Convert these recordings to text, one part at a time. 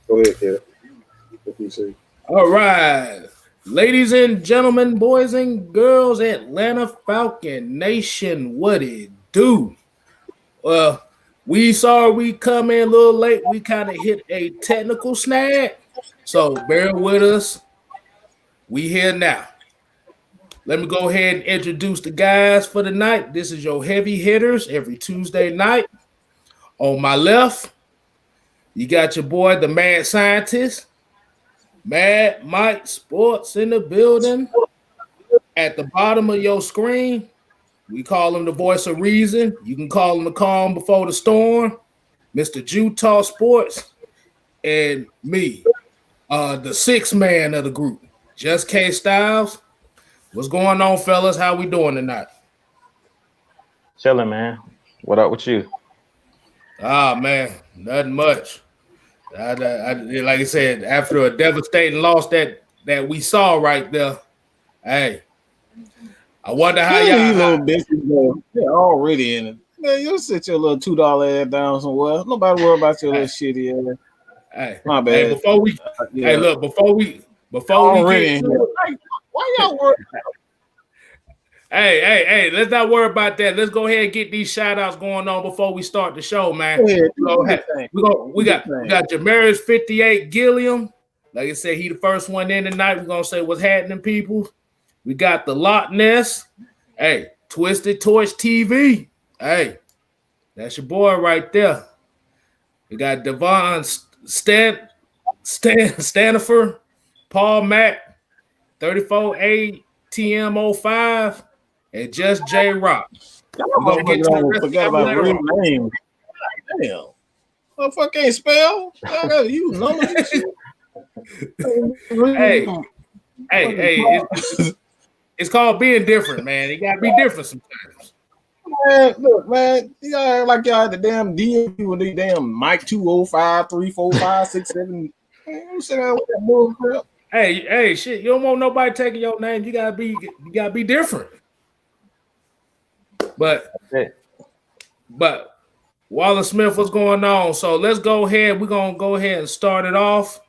Go ahead, Kev. What you say? All right. Ladies and gentlemen, boys and girls, Atlanta Falcon Nation, what it do? Well, we saw we come in a little late. We kind of hit a technical snag. So bear with us. We here now. Let me go ahead and introduce the guys for the night. This is your heavy hitters every Tuesday night. On my left, you got your boy, the mad scientist, Mad Mike Sports in the building. At the bottom of your screen, we call him the voice of reason. You can call him the calm before the storm, Mr. Utah Sports, and me, the sixth man of the group, just Kstylz. What's going on, fellas? How we doing tonight? Chilling, man. What up with you? Ah, man, nothing much. Like I said, after a devastating loss that we saw right there, hey, I wonder how Man, you y'all. little bitches, they're already in it. Man, you sit your little $2 ass down somewhere. Nobody worry about your little Hey, shitty ass. hey, My hey, bad. hey, Yeah, look, before we already get in to here. it, Like, why y'all worry? hey, let's not worry about that. Let's go ahead and get these shout outs going on before we start the show, man. Go ahead, We, go do your ahead. thing. We got Jamarius 58 Gilliam. Like I said, he the first one in tonight. We're gonna say what's happening, people. We got the Loch Ness. Hey, Twisted Torch TV. Hey, that's your boy right there. We got Devon Stanifer, Paul Mack, 34A TM05, and just J Rock. Y'all We're gonna get motherfuckers to the almost rest of forgot y'all about later real on. names. Damn. Motherfucker can't spell. Y'all got to use numbers and shit. Hey, it's called being different, man. You gotta be different sometimes. Man, look, man, y'all act like y'all had the damn DM with the damn Mike 205, 345, 67. Man, you sit down with that bullcrap. Hey, shit, you don't want nobody taking your name. You gotta be different. But Hey, but Wallace Smith, what's going on? So let's go ahead. We're gonna go ahead and start it off.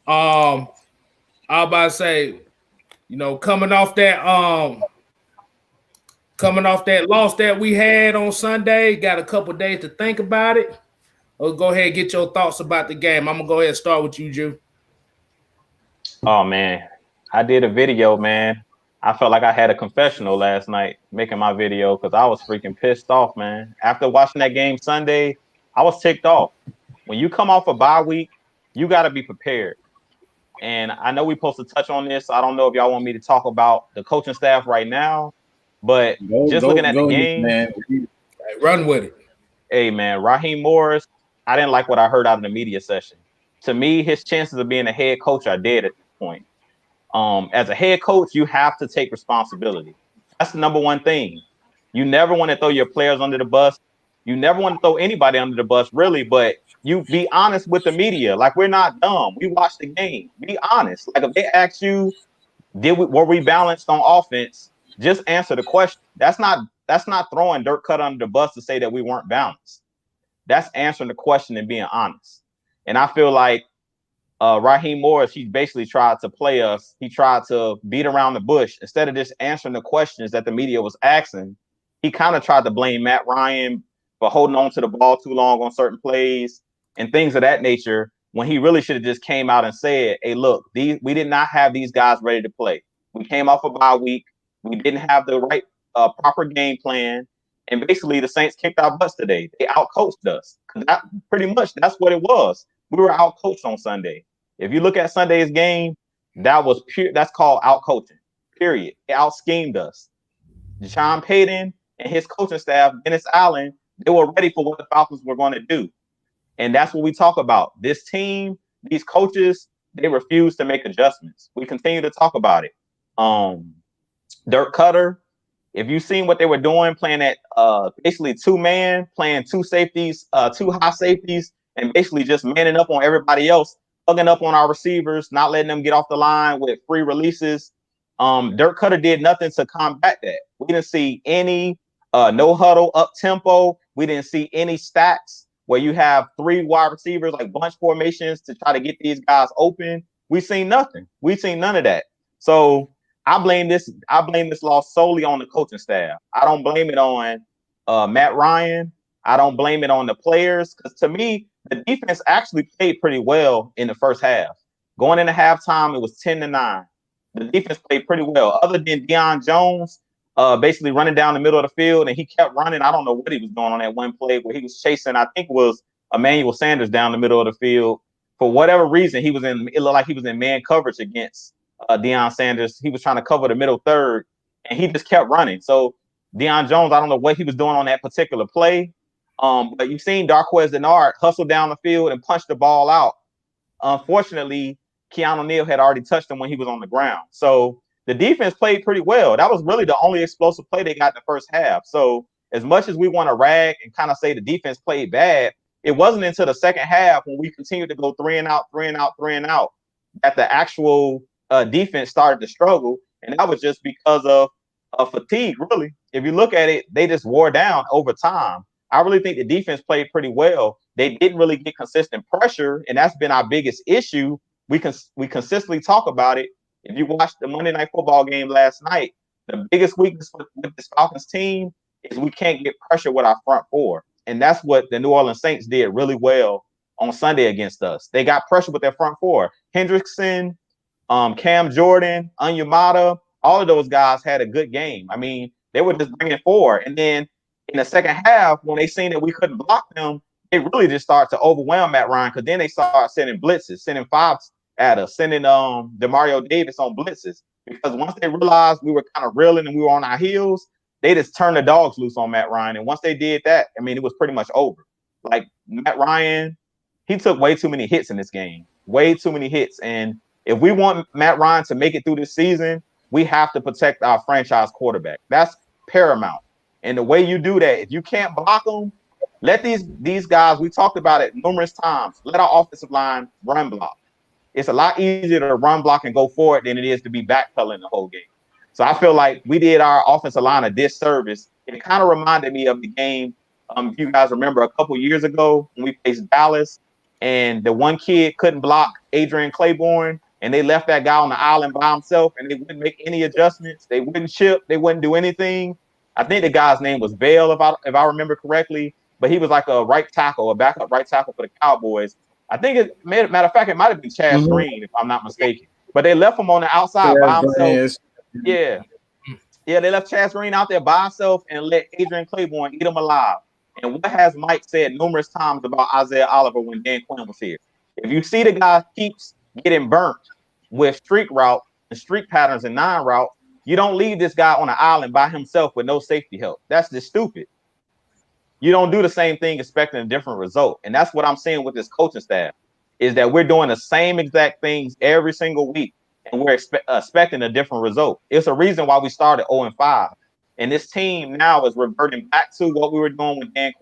I about to say, coming off that loss that we had on Sunday, got a couple days to think about it. Let's go ahead and get your thoughts about the game. I'm gonna go ahead and start with you, Jew. oh man, I did a video, man. I felt like I had a confessional last night making my video because I was freaking pissed off, man. After watching that game Sunday, I was ticked off. When you come off a bye week, you got to be prepared. And I know we're supposed to touch on this. I don't know if y'all want me to talk about the coaching staff right now, but just looking at the Go ahead, game, man. Hey, run with it. hey man, Raheem Morris, I didn't like what I heard out of the media session. To me, his chances of being a head coach are dead at this point. As a head coach, you have to take responsibility. That's the number one thing. You never want to throw your players under the bus. You never want to throw anybody under the bus, really, but you be honest with the media. Like, we're not dumb. We watch the game. Be honest. Like, if they ask you, were we balanced on offense? Just answer the question. That's not throwing Dirk Cut under the bus to say that we weren't balanced. That's answering the question and being honest. And I feel like Raheem Morris, he basically tried to play us. He tried to beat around the bush. Instead of just answering the questions that the media was asking, he kind of tried to blame Matt Ryan for holding on to the ball too long on certain plays and things of that nature, when he really should have just came out and said, hey, look, we did not have these guys ready to play. We came off a bye week. We didn't have the right proper game plan. And basically, the Saints kicked our butts today. They outcoached us. Pretty much, that's what it was. We were outcoached on Sunday. If you look at Sunday's game, that was pure. That's called out coaching. Period. They out schemed us. John Payton and his coaching staff, Dennis Allen, they were ready for what the Falcons were going to do, and that's what we talk about. This team, these coaches, they refuse to make adjustments. We continue to talk about it. Dirk Cutter, if you've seen what they were doing, playing at basically two-man, playing two safeties, two high safeties, and basically just manning up on everybody else, hugging up on our receivers, not letting them get off the line with free releases. Dirk Cutter did nothing to combat that. We didn't see any no huddle up tempo. We didn't see any stacks. where you have 3 wide receivers, like bunch formations to try to get these guys open. We've seen nothing. We've seen none of that. So I blame this loss solely on the coaching staff. I don't blame it on Matt Ryan. I don't blame it on the players, because to me, the defense actually played pretty well in the first half. Going into halftime, it was 10-9. The defense played pretty well, other than Deion Jones basically running down the middle of the field, and he kept running. I don't know what he was doing on that one play where he was chasing, I think it was Emmanuel Sanders down the middle of the field. For whatever reason, it looked like he was in man coverage against Deion Sanders. He was trying to cover the middle third, and he just kept running. So Deion Jones, I don't know what he was doing on that particular play. But you've seen Darqueze Dennard hustle down the field and punch the ball out. Unfortunately, Keanu Neal had already touched him when he was on the ground. So the defense played pretty well. That was really the only explosive play they got in the first half. So as much as we want to rag and kind of say the defense played bad, it wasn't until the second half when we continued to go 3 and out, that the actual defense started to struggle. And that was just because of fatigue, really. If you look at it, they just wore down over time. I really think the defense played pretty well. They didn't really get consistent pressure, and that's been our biggest issue. We consistently talk about it. If you watched the Monday Night Football game last night, the biggest weakness with this Falcons team is we can't get pressure with our front four. And that's what the New Orleans Saints did really well on Sunday against us. They got pressure with their front four. Hendrickson, Cam Jordan, Onyemata, all of those guys had a good game. I mean, they were just bringing forward. And then in the second half, when they seen that we couldn't block them, they really just started to overwhelm Matt Ryan, because then they started sending blitzes, sending 5s at us, sending Demario Davis on blitzes. Because once they realized we were kind of reeling and we were on our heels, they just turned the dogs loose on Matt Ryan. And once they did that, I mean, it was pretty much over. Like, Matt Ryan, he took way too many hits in this game. Way too many hits. And if we want Matt Ryan to make it through this season, we have to protect our franchise quarterback. That's paramount. And the way you do that, if you can't block them, let these guys, we talked about it numerous times, let our offensive line run block. It's a lot easier to run block and go forward than it is to be backpedaling the whole game. So I feel like we did our offensive line a disservice. It kind of reminded me of the game, if you guys remember, a couple years ago when we faced Dallas, and the one kid couldn't block Adrian Claiborne, and they left that guy on the island by himself, and they wouldn't make any adjustments. They wouldn't chip. They wouldn't do anything. I think the guy's name was Bale, if I remember correctly, but he was like a right tackle, a backup right tackle for the Cowboys. I think, matter of fact, it might have been Chaz Green, if I'm not mistaken. But they left him on the outside by himself. Yeah, they left Chaz Green out there by himself and let Adrian Claiborne eat him alive. And what has Mike said numerous times about Isaiah Oliver when Dan Quinn was here? If you see the guy keeps getting burnt with streak route and streak patterns and 9 route, you don't leave this guy on an island by himself with no safety help. That's just stupid. You don't do the same thing expecting a different result. And that's what I'm saying with this coaching staff, is that we're doing the same exact things every single week, and we're expecting a different result. It's a reason why we started 0-5. And this team now is reverting back to what we were doing with Dan.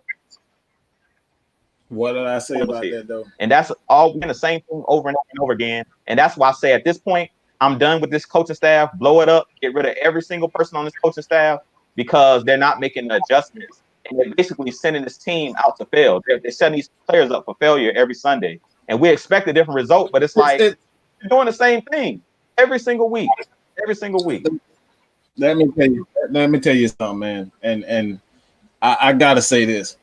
What did I say about that, though? And that's all, we're the same thing over and over again. And that's why I say at this point, I'm done with this coaching staff. Blow it up. Get rid of every single person on this coaching staff, because they're not making the adjustments. And they're basically sending this team out to fail. They're setting these players up for failure every Sunday. And we expect a different result, but it's like they're doing the same thing every single week. Every single week. Let me tell you something, man. And I gotta say this.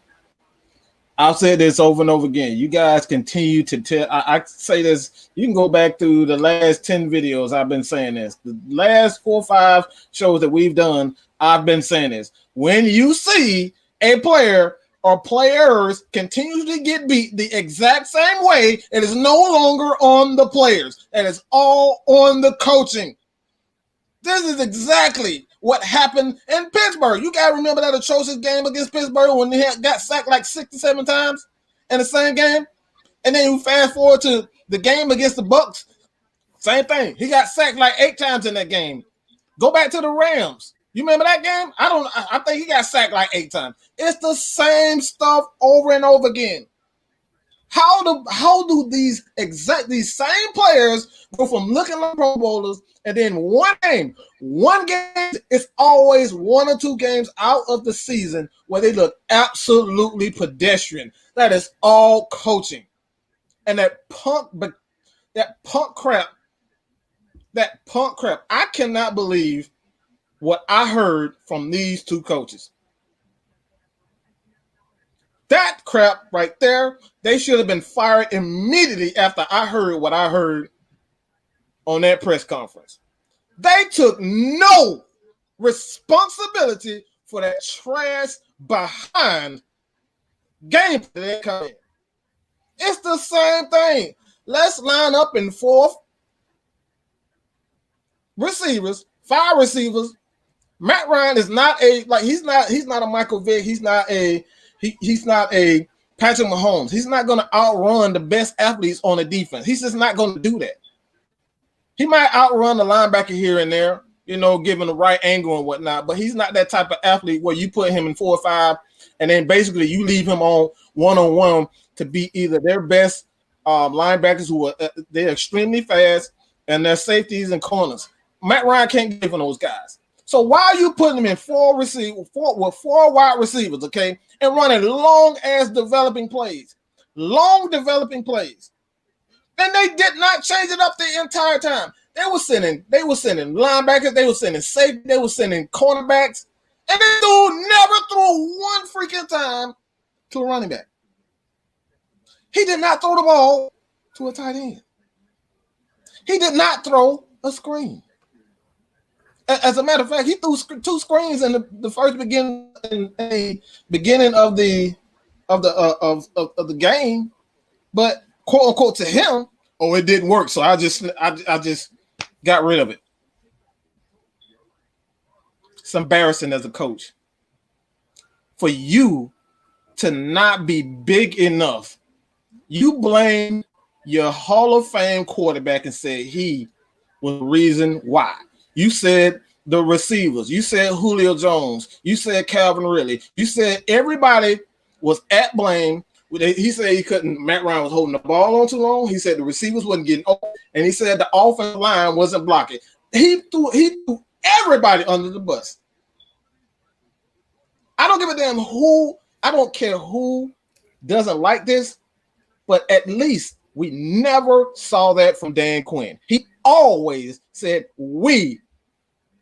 I've said this over and over again. You guys continue to tell. I say this. You can go back through the last 10 videos. I've been saying this. The last 4 or 5 shows that we've done, I've been saying this. When you see a player or players continue to get beat the exact same way, it is no longer on the players. It is all on the coaching. This is exactly what happened in Pittsburgh. You got to remember that atrocious game against Pittsburgh when they got sacked like 6 to 7 times in the same game. And then you fast forward to the game against the Bucs. Same thing. He got sacked like 8 times in that game. Go back to the Rams. You remember that game? I think he got sacked like 8 times. It's the same stuff over and over again. How do these same players go from looking like Pro Bowlers and then one game is always 1 or 2 games out of the season where they look absolutely pedestrian? That is all coaching. And that punk crap. I cannot believe what I heard from these 2 coaches. That crap right there, they should have been fired immediately after I heard what I heard on that press conference. They took no responsibility for that trash behind game that come in. It's the same thing. Let's line up in 4 receivers, 5 receivers. Matt Ryan is not he's not a Michael Vick. He's not a Patrick Mahomes. He's not going to outrun the best athletes on the defense. He's just not going to do that. He might outrun the linebacker here and there, given the right angle and whatnot, but he's not that type of athlete where you put him in 4 or 5 and then basically you leave him on one-on-one to be either their best linebackers who are they're extremely fast and their safeties and corners. Matt Ryan can't give on those guys. So why are you putting them in 4 wide receivers, okay, and running long-ass developing plays? Long developing plays. And they did not change it up the entire time. They were sending linebackers, they were sending safety, they were sending cornerbacks, and they never threw one freaking time to a running back. He did not throw the ball to a tight end. He did not throw a screen. As a matter of fact, he threw 2 screens in the first beginning of the game, but quote unquote to him, it didn't work. So I just got rid of it. It's embarrassing as a coach for you to not be big enough. You blame your Hall of Fame quarterback and said he was the reason why. You said the receivers. You said Julio Jones. You said Calvin Ridley. You said everybody was at blame. He said Matt Ryan was holding the ball on too long. He said the receivers wasn't getting open. And he said the offensive line wasn't blocking. He threw everybody under the bus. I don't give a damn I don't care who doesn't like this, but at least we never saw that from Dan Quinn. He always said, we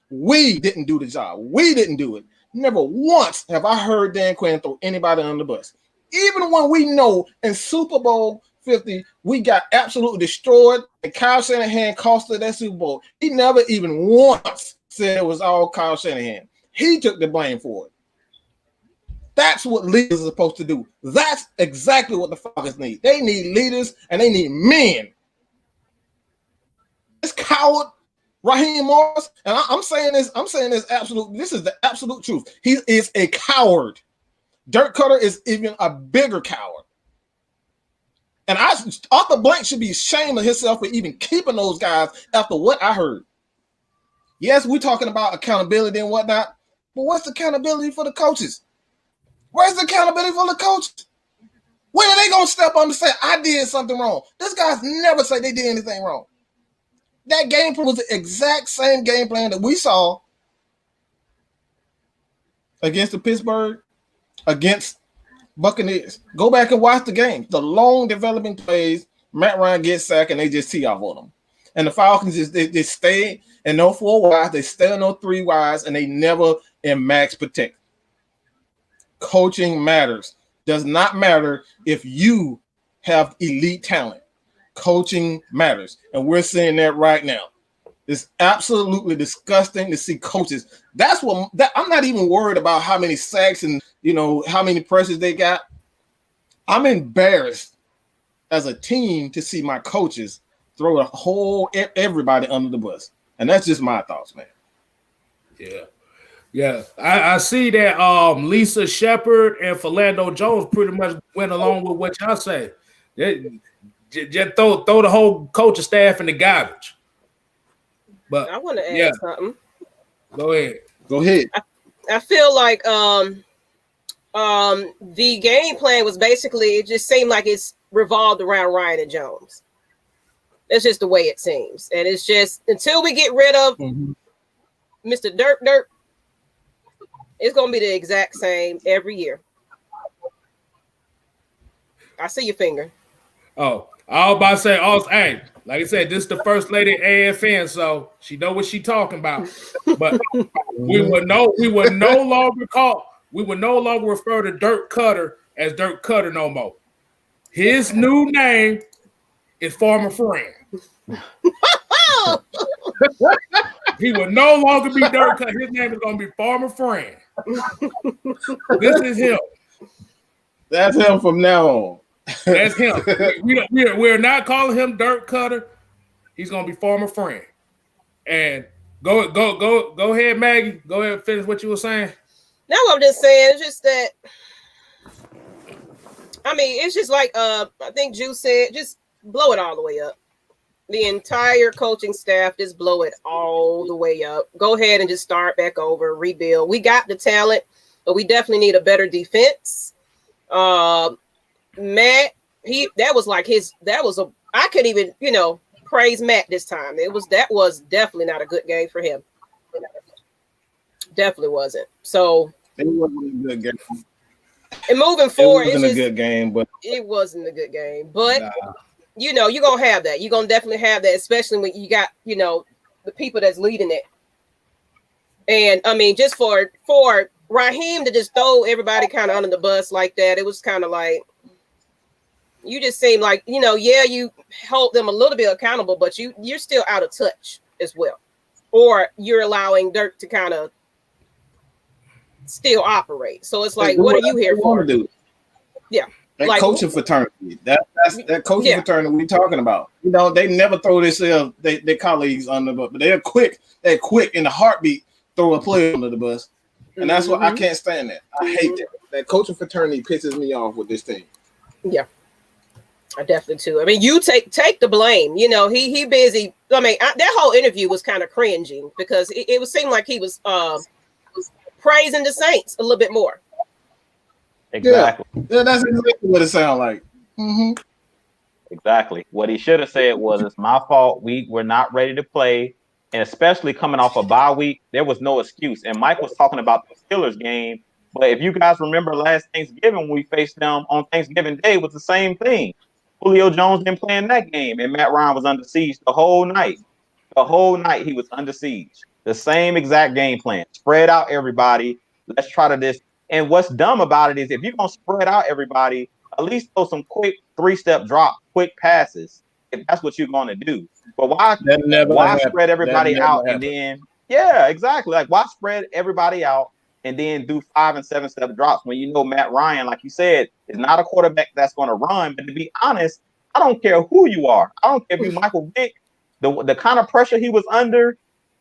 didn't do the job. We didn't do it. Never once have I heard Dan Quinn throw anybody under the bus. Even when we know in Super Bowl 50, we got absolutely destroyed and Kyle Shanahan cost us that Super Bowl. He never even once said it was all Kyle Shanahan. He took the blame for it. That's what leaders are supposed to do. That's exactly what the Falcons need. They need leaders and they need men. This coward Raheem Morris, and I'm saying this absolute. This is the absolute truth. He is a coward. Dirk Cutter is even a bigger coward. And Arthur Blank should be ashamed of himself for even keeping those guys after what I heard. Yes, we're talking about accountability and whatnot, but what's the accountability for the coaches? Where's the accountability for the coaches? When are they going to step up and say, I did something wrong? This guy's never say they did anything wrong. That game plan was the exact same game plan that we saw against the Pittsburgh, against Buccaneers. Go back and watch the game. The long developing plays, Matt Ryan gets sacked and they just tee off on them. And the Falcons they stay in no 4 wides, they stay in no 3 wides, and they never in max protect. Coaching matters. Does not matter if you have elite talent. Coaching matters. And we're seeing that right now. It's absolutely disgusting to see coaches. I'm not even worried about how many sacks and how many pressures they got. I'm embarrassed as a team to see my coaches throw everybody under the bus. And that's just my thoughts, man. Yeah. I see that Lisa Shepard and Philando Jones pretty much went along with what y'all say. Just throw the whole coaching staff in the garbage. But I want to add something. Go ahead. I feel like the game plan was basically, it just seemed like it's revolved around Ryan and Jones. That's just the way it seems. And it's just until we get rid of Mr. Dirk, it's going to be the exact same every year. I see your finger. Oh, I was about to say, also, hey, like I said, this is the first lady at AFN, so she know what she talking about. But we would no longer refer to Dirk Cutter as Dirk Cutter no more. His new name is Farmer Friend. He will no longer be Dirk Cutter. His name is going to be Farmer Friend. This is him. That's him from now on. That's him. We're not calling him Dirk Cutter. He's gonna be Farmer Friend. And go ahead, Maggie. Go ahead and finish what you were saying. No, I'm just saying, it's just that. I mean, it's just like I think Juice said, just blow it all the way up. The entire coaching staff, just blow it all the way up. Go ahead and just start back over, rebuild. We got the talent, but we definitely need a better defense. Matt, I couldn't even, praise Matt this time. That was definitely not a good game for him. Definitely wasn't. So it wasn't a good game. And moving forward, it wasn't a good game, but it wasn't a good game. But you're gonna have that. You're gonna definitely have that, especially when you got, the people that's leading it. And I mean, just for Raheem to just throw everybody kind of under the bus like that, it was kind of like, you just seem like, you hold them a little bit accountable, but you're still out of touch as well. Or you're allowing Dirk to kind of still operate. So it's like, what are you here for? Do. Yeah. That coaching fraternity. That's that coaching fraternity we talking about. They never throw their colleagues under the bus, but they're quick in a heartbeat, throw a player under the bus. And that's what I can't stand that. I hate that. That coaching fraternity pisses me off with this team. Yeah. I definitely too. I mean, you take the blame. He busy. I mean, that whole interview was kind of cringing because it would seem like he was praising the Saints a little bit more. Exactly. Yeah, that's exactly what it sounds like. Exactly. What he should have said was, "It's my fault. We were not ready to play, and especially coming off a bye week, there was no excuse." And Mike was talking about the Steelers game, but if you guys remember last Thanksgiving when we faced them on Thanksgiving Day, it was the same thing. Julio Jones didn't play in that game, and Matt Ryan was under siege the whole night. The whole night he was under siege. The same exact game plan. Spread out everybody. Let's try to this. And what's dumb about it is if you're going to spread out everybody, at least throw some quick 3-step drop, quick passes, if that's what you're going to do. But why spread everybody out and then, exactly. Like, why spread everybody out and then do 5- and 7-step drops when Matt Ryan, like you said, is not a quarterback that's going to run. But to be honest, I don't care who you are. I don't care if you're Michael Vick. The kind of pressure he was under,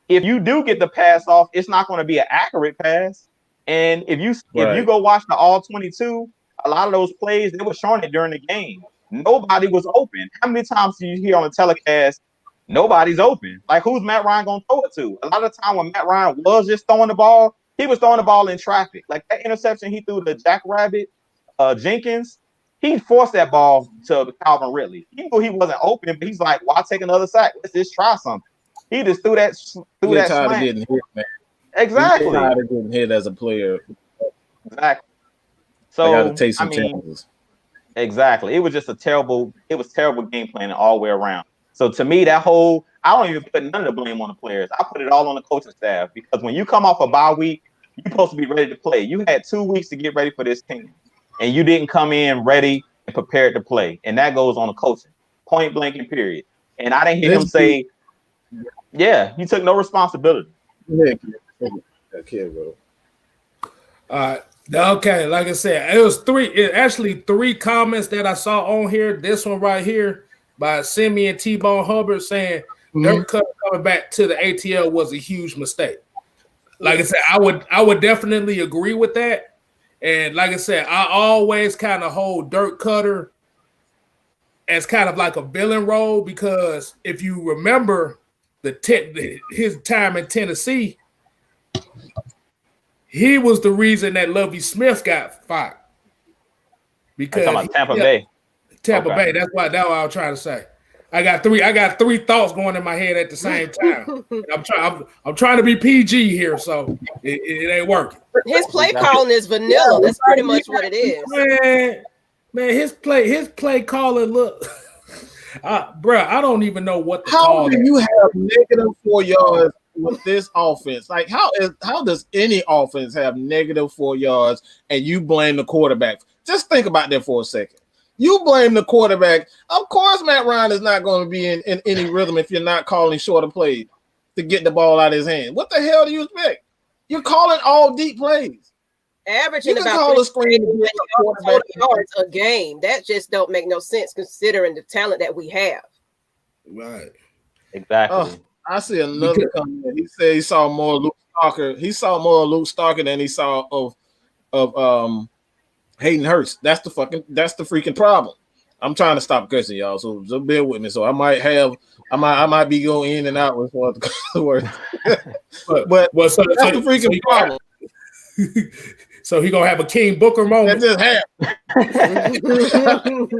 if you do get the pass off, it's not going to be an accurate pass. And if you go watch the all 22, a lot of those plays, they were showing it during the game. Nobody was open. How many times do you hear on the telecast, nobody's open? Like, who's Matt Ryan going to throw it to? A lot of the time when Matt Ryan was just throwing the ball, he was throwing the ball in traffic. Like that interception he threw to Jackrabbit Jenkins, he forced that ball to Calvin Ridley. He knew he wasn't open, but he's like, why take another sack? Let's just try something. He just threw that slant. Getting hit, man. Exactly. He's tired of getting hit as a player. Exactly. So I got to take some chances. Exactly. It was just terrible game planning all the way around. So to me, I don't even put none of the blame on the players. I put it all on the coaching staff because when you come off a bye week, you're supposed to be ready to play. You had 2 weeks to get ready for this team, and you didn't come in ready and prepared to play. And that goes on the coaching, point blank and period. And I didn't hear him say, you took no responsibility. Okay, like I said, it was three comments that I saw on here. This one right here by Simeon T-Bone Hubbard saying Dirk Cutter coming back to the ATL was a huge mistake. Like I said, I would definitely agree with that. And like I said, I always kind of hold Dirk Cutter as kind of like a villain role because if you remember his time in Tennessee, he was the reason that Lovie Smith got fired. Because Tampa Bay. Tampa Bay. That's what I was trying to say. I got three thoughts going in my head at the same time. I'm trying to be PG here, so it ain't working. His play calling is vanilla. That's pretty much what it is. Man, his play calling look, bro. I don't even know what to how call do it. you have -4 yards with this offense? Like, how does any offense have -4 yards and you blame the quarterback? Just think about that for a second. You blame the quarterback. Of course, Matt Ryan is not going to be in any rhythm if you're not calling shorter plays to get the ball out of his hand. What the hell do you expect? You're calling all deep plays. Averaging about call a screen yards a game. That just don't make no sense considering the talent that we have. Right. Exactly. I see another comment. He said he saw more Luke Starker. He saw more of Luke Starker than he saw of Hayden Hurst. That's the freaking problem. I'm trying to stop cursing, y'all. So just bear with me. So I might be going in and out with what the word. but that's the freaking problem. So he gonna have a King Booker moment. That just happened.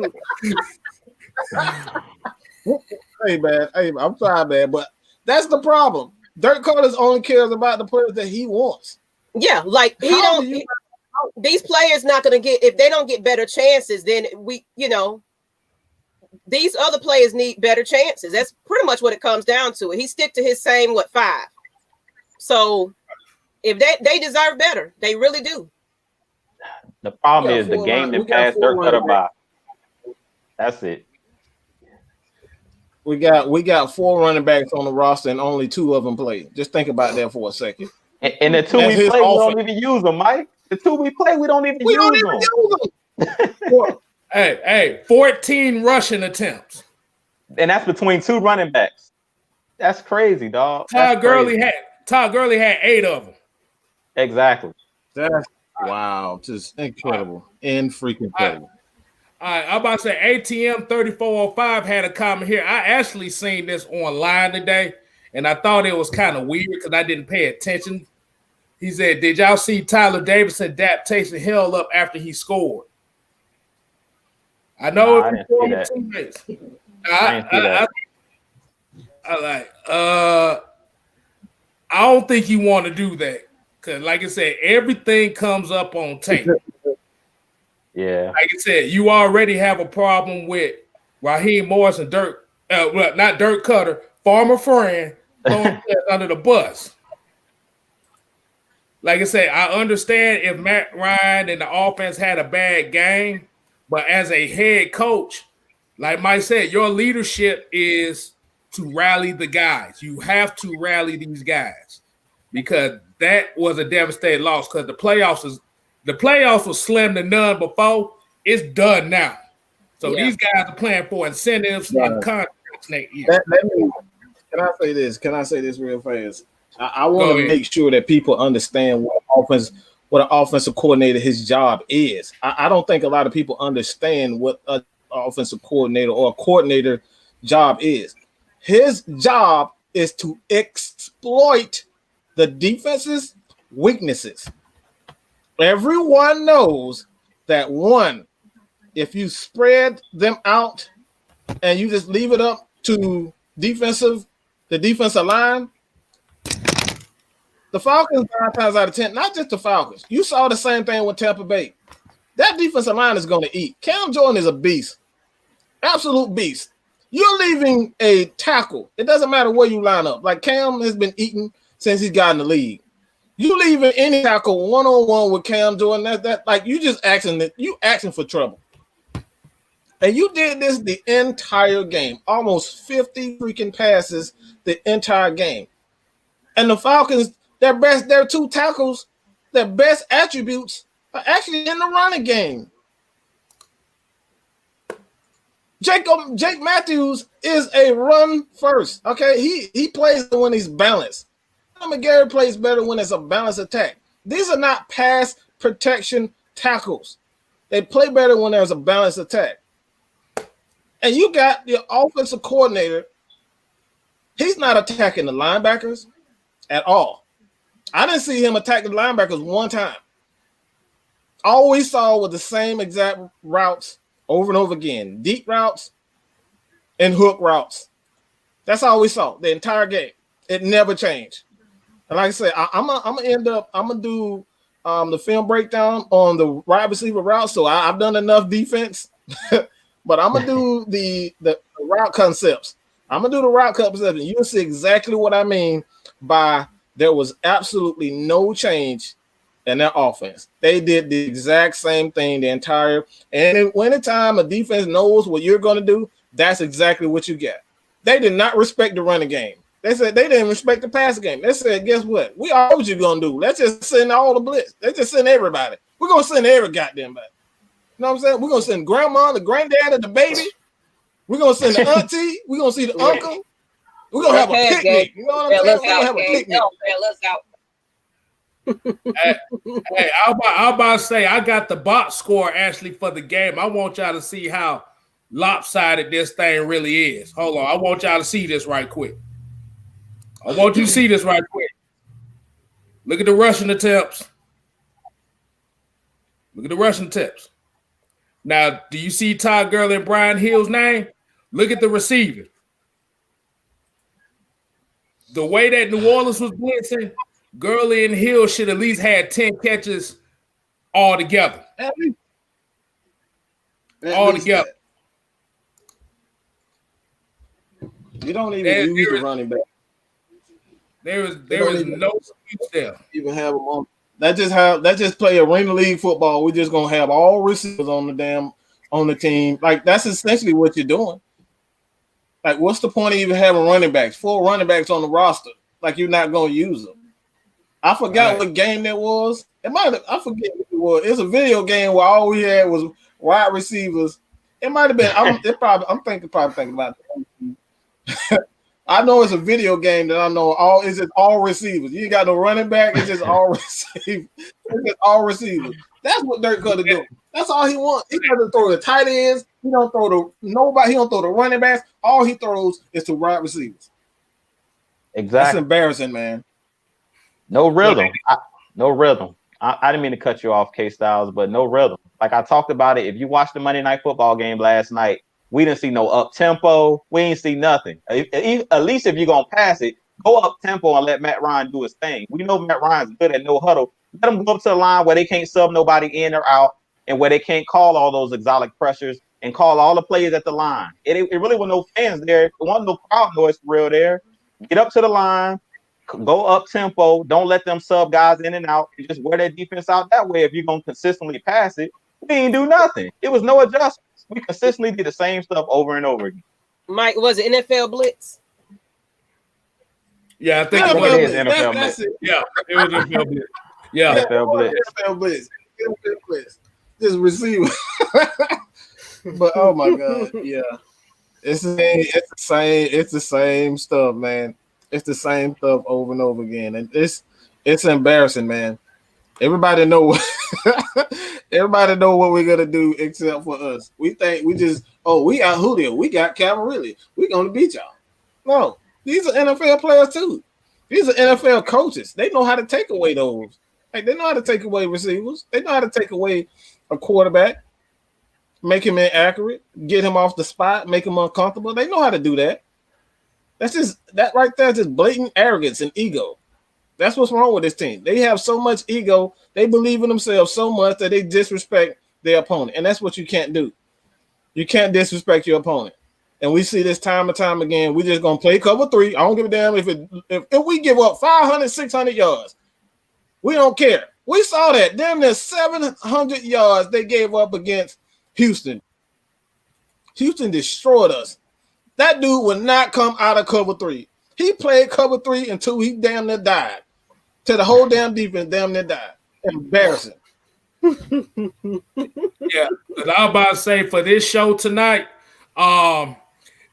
Hey man, I'm sorry, man, but that's the problem. Dirk Curtis only cares about the players that he wants. Yeah, like these players not going to get, if they don't get better chances, then these other players need better chances. That's pretty much what it comes down to. He stick to his same 5. So if they deserve better, they really do. The problem is the game that passed Dirk Cutter by. That's it. We got 4 running backs on the roster and only 2 of them play. Just think about that for a second. And the 2 we play, we don't even use them, Mike. The 2 we play, we don't even use them. Hey, 14 rushing attempts. And that's between 2 running backs. That's crazy, dog. Todd Gurley had 8 of them. Exactly. That's wow, just incredible. Incredible. All right, I'm about to say ATM 3405 had a comment here. I actually seen this online today, and I thought it was kind of weird because I didn't pay attention. He said, "Did y'all see Tyler Davison's adaptation held up after he scored?" I know I didn't see that. teammates. I don't think you want to do that because, like I said, everything comes up on tape. Yeah. Like I said, you already have a problem with Raheem Morris and not Dirk Cutter, former friend, throwing under the bus. Like I said, I understand if Matt Ryan and the offense had a bad game, but as a head coach, like Mike said, your leadership is to rally the guys. You have to rally these guys because that was a devastating loss because the playoffs was slim to none before. It's done now. So these guys are playing for incentives and contracts next year. Can I say this real fast? I want to make sure that people understand what an offensive coordinator, his job is. I don't think a lot of people understand what an offensive coordinator or a coordinator job is. His job is to exploit the defense's weaknesses. Everyone knows that if you spread them out and you just leave it up to the defensive line, the Falcons 9 times out of 10, not just the Falcons. You saw the same thing with Tampa Bay. That defensive line is going to eat. Cam Jordan is a beast, absolute beast. You're leaving a tackle. It doesn't matter where you line up. Like Cam has been eating since he's got in the league. You leaving any tackle 1-on-1 with Cam Jordan, that like you just asking for trouble. And you did this the entire game, almost 50 freaking passes the entire game. And the Falcons, their 2 tackles, their best attributes are actually in the running game. Jake Matthews is a run first. Okay, he plays when he's balanced. McGarry plays better when it's a balanced attack. These are not pass protection tackles. They play better when there's a balanced attack. And you got your offensive coordinator. He's not attacking the linebackers at all. I didn't see him attack the linebackers one time. All we saw was the same exact routes over and over again. Deep routes and hook routes. That's all we saw the entire game. It never changed. And like I said, I'm gonna do the film breakdown on the wide receiver route. So I've done enough defense, but I'm gonna do the route concepts. I'm gonna do the route concepts, and you'll see exactly what I mean by there was absolutely no change in their offense. They did the exact same thing the entire. And anytime a defense knows what you're gonna do, that's exactly what you get. They did not respect the running game. They said they didn't respect the pass game. They said, guess what? We all what you're gonna do. Let's just send all the blitz. Let's just send everybody. We're gonna send every goddamn body. You know what I'm saying? We're gonna send grandma, the granddad, the baby. We're gonna send the auntie. We're gonna see the uncle. We're gonna have a picnic. You know what I'm saying? We're gonna have a picnic. Hey, I'm about to say I got the box score actually for the game. I want y'all to see how lopsided this thing really is. Hold on, I want y'all to see this right quick. I want you to see this right quick. Look at the rushing attempts. Look at the rushing attempts. Now, do you see Todd Gurley and Brian Hill's name? Look at the receiver. The way that New Orleans was blitzing, Gurley and Hill should at least had 10 catches all together. All together. You don't even use the running back. There is no excuse there. Even have them on. That just play arena league football. We're just gonna have all receivers on the team. Like that's essentially what you're doing. Like, what's the point of even having running backs? 4 running backs on the roster. Like you're not gonna use them. I forgot what game that was. I forget what it was. It's a video game where all we had was wide receivers. It might have been. I'm thinking about it. I know it's a video game that I know it's just all receivers. You ain't got no running back, it's just all receivers. It's just all receivers. That's what Dirk gonna do. That's all he wants. He doesn't throw the tight ends, he don't throw the running backs. All he throws is to wide receivers. Exactly. That's embarrassing, man. No rhythm. No rhythm. I didn't mean to cut you off, Kstylz, but no rhythm. Like I talked about it. If you watched the Monday Night Football game last night, we didn't see no up tempo. We ain't see nothing. At least if you're gonna pass it, go up tempo and let Matt Ryan do his thing. We know Matt Ryan's good at no huddle. Let him go up to the line where they can't sub nobody in or out, and where they can't call all those exotic pressures and call all the plays at the line. It really was no fans there. It wasn't no crowd noise for real there. Get up to the line, go up tempo. Don't let them sub guys in and out. And just wear that defense out that way. If you're gonna consistently pass it, we didn't do nothing. It was no adjustments. We consistently did the same stuff over and over again. Mike, was it NFL Blitz? Yeah, I think it is NFL Blitz. Yeah, it was NFL Blitz. Yeah, NFL Blitz. NFL Blitz. NFL Blitz. Just receiver. But oh my god, yeah. It's the same stuff, man. It's the same stuff over and over again. And it's embarrassing, man. Everybody know what we're gonna do except for us. We think we got Julio, we got Calvin, we're gonna beat y'all. No, these are NFL players too. These are NFL coaches. They know how to take away those. Like they know how to take away receivers. They know how to take away a quarterback, make him inaccurate, get him off the spot, make him uncomfortable. They know how to do that. That right there is just blatant arrogance and ego. That's what's wrong with this team. They have so much ego. They believe in themselves so much that they disrespect their opponent. And that's what you can't do. You can't disrespect your opponent. And we see this time and time again. We're just going to play cover 3. I don't give a damn if we give up 500, 600 yards. We don't care. We saw that. Damn near 700 yards they gave up against Houston. Houston destroyed us. That dude would not come out of cover 3. He played cover 3 until he damn near died. Till the whole damn defense damn near died. Embarrassing. Yeah, but I was about to say for this show tonight,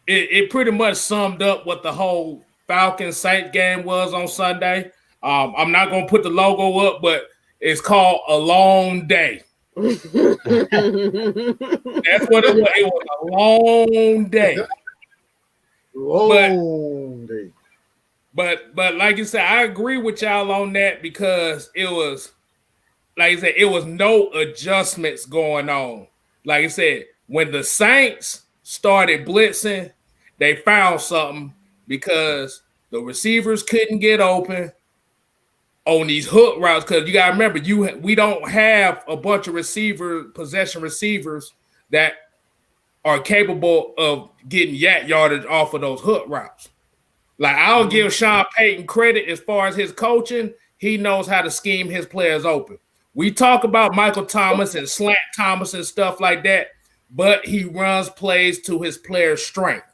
it pretty much summed up what the whole Falcons Saints game was on Sunday. I'm not gonna put the logo up, but it's called A Long Day. That's what it was. It was a long day. But like you said, I agree with y'all on that because it was, like I said, it was no adjustments going on. Like I said, when the Saints started blitzing, they found something because the receivers couldn't get open on these hook routes. Because you got to remember, we don't have a bunch of possession receivers that are capable of getting yardage off of those hook routes. Like, I'll give Sean Payton credit as far as his coaching. He knows how to scheme his players open. We talk about Michael Thomas and Slant Thomas and stuff like that, but he runs plays to his players' strength.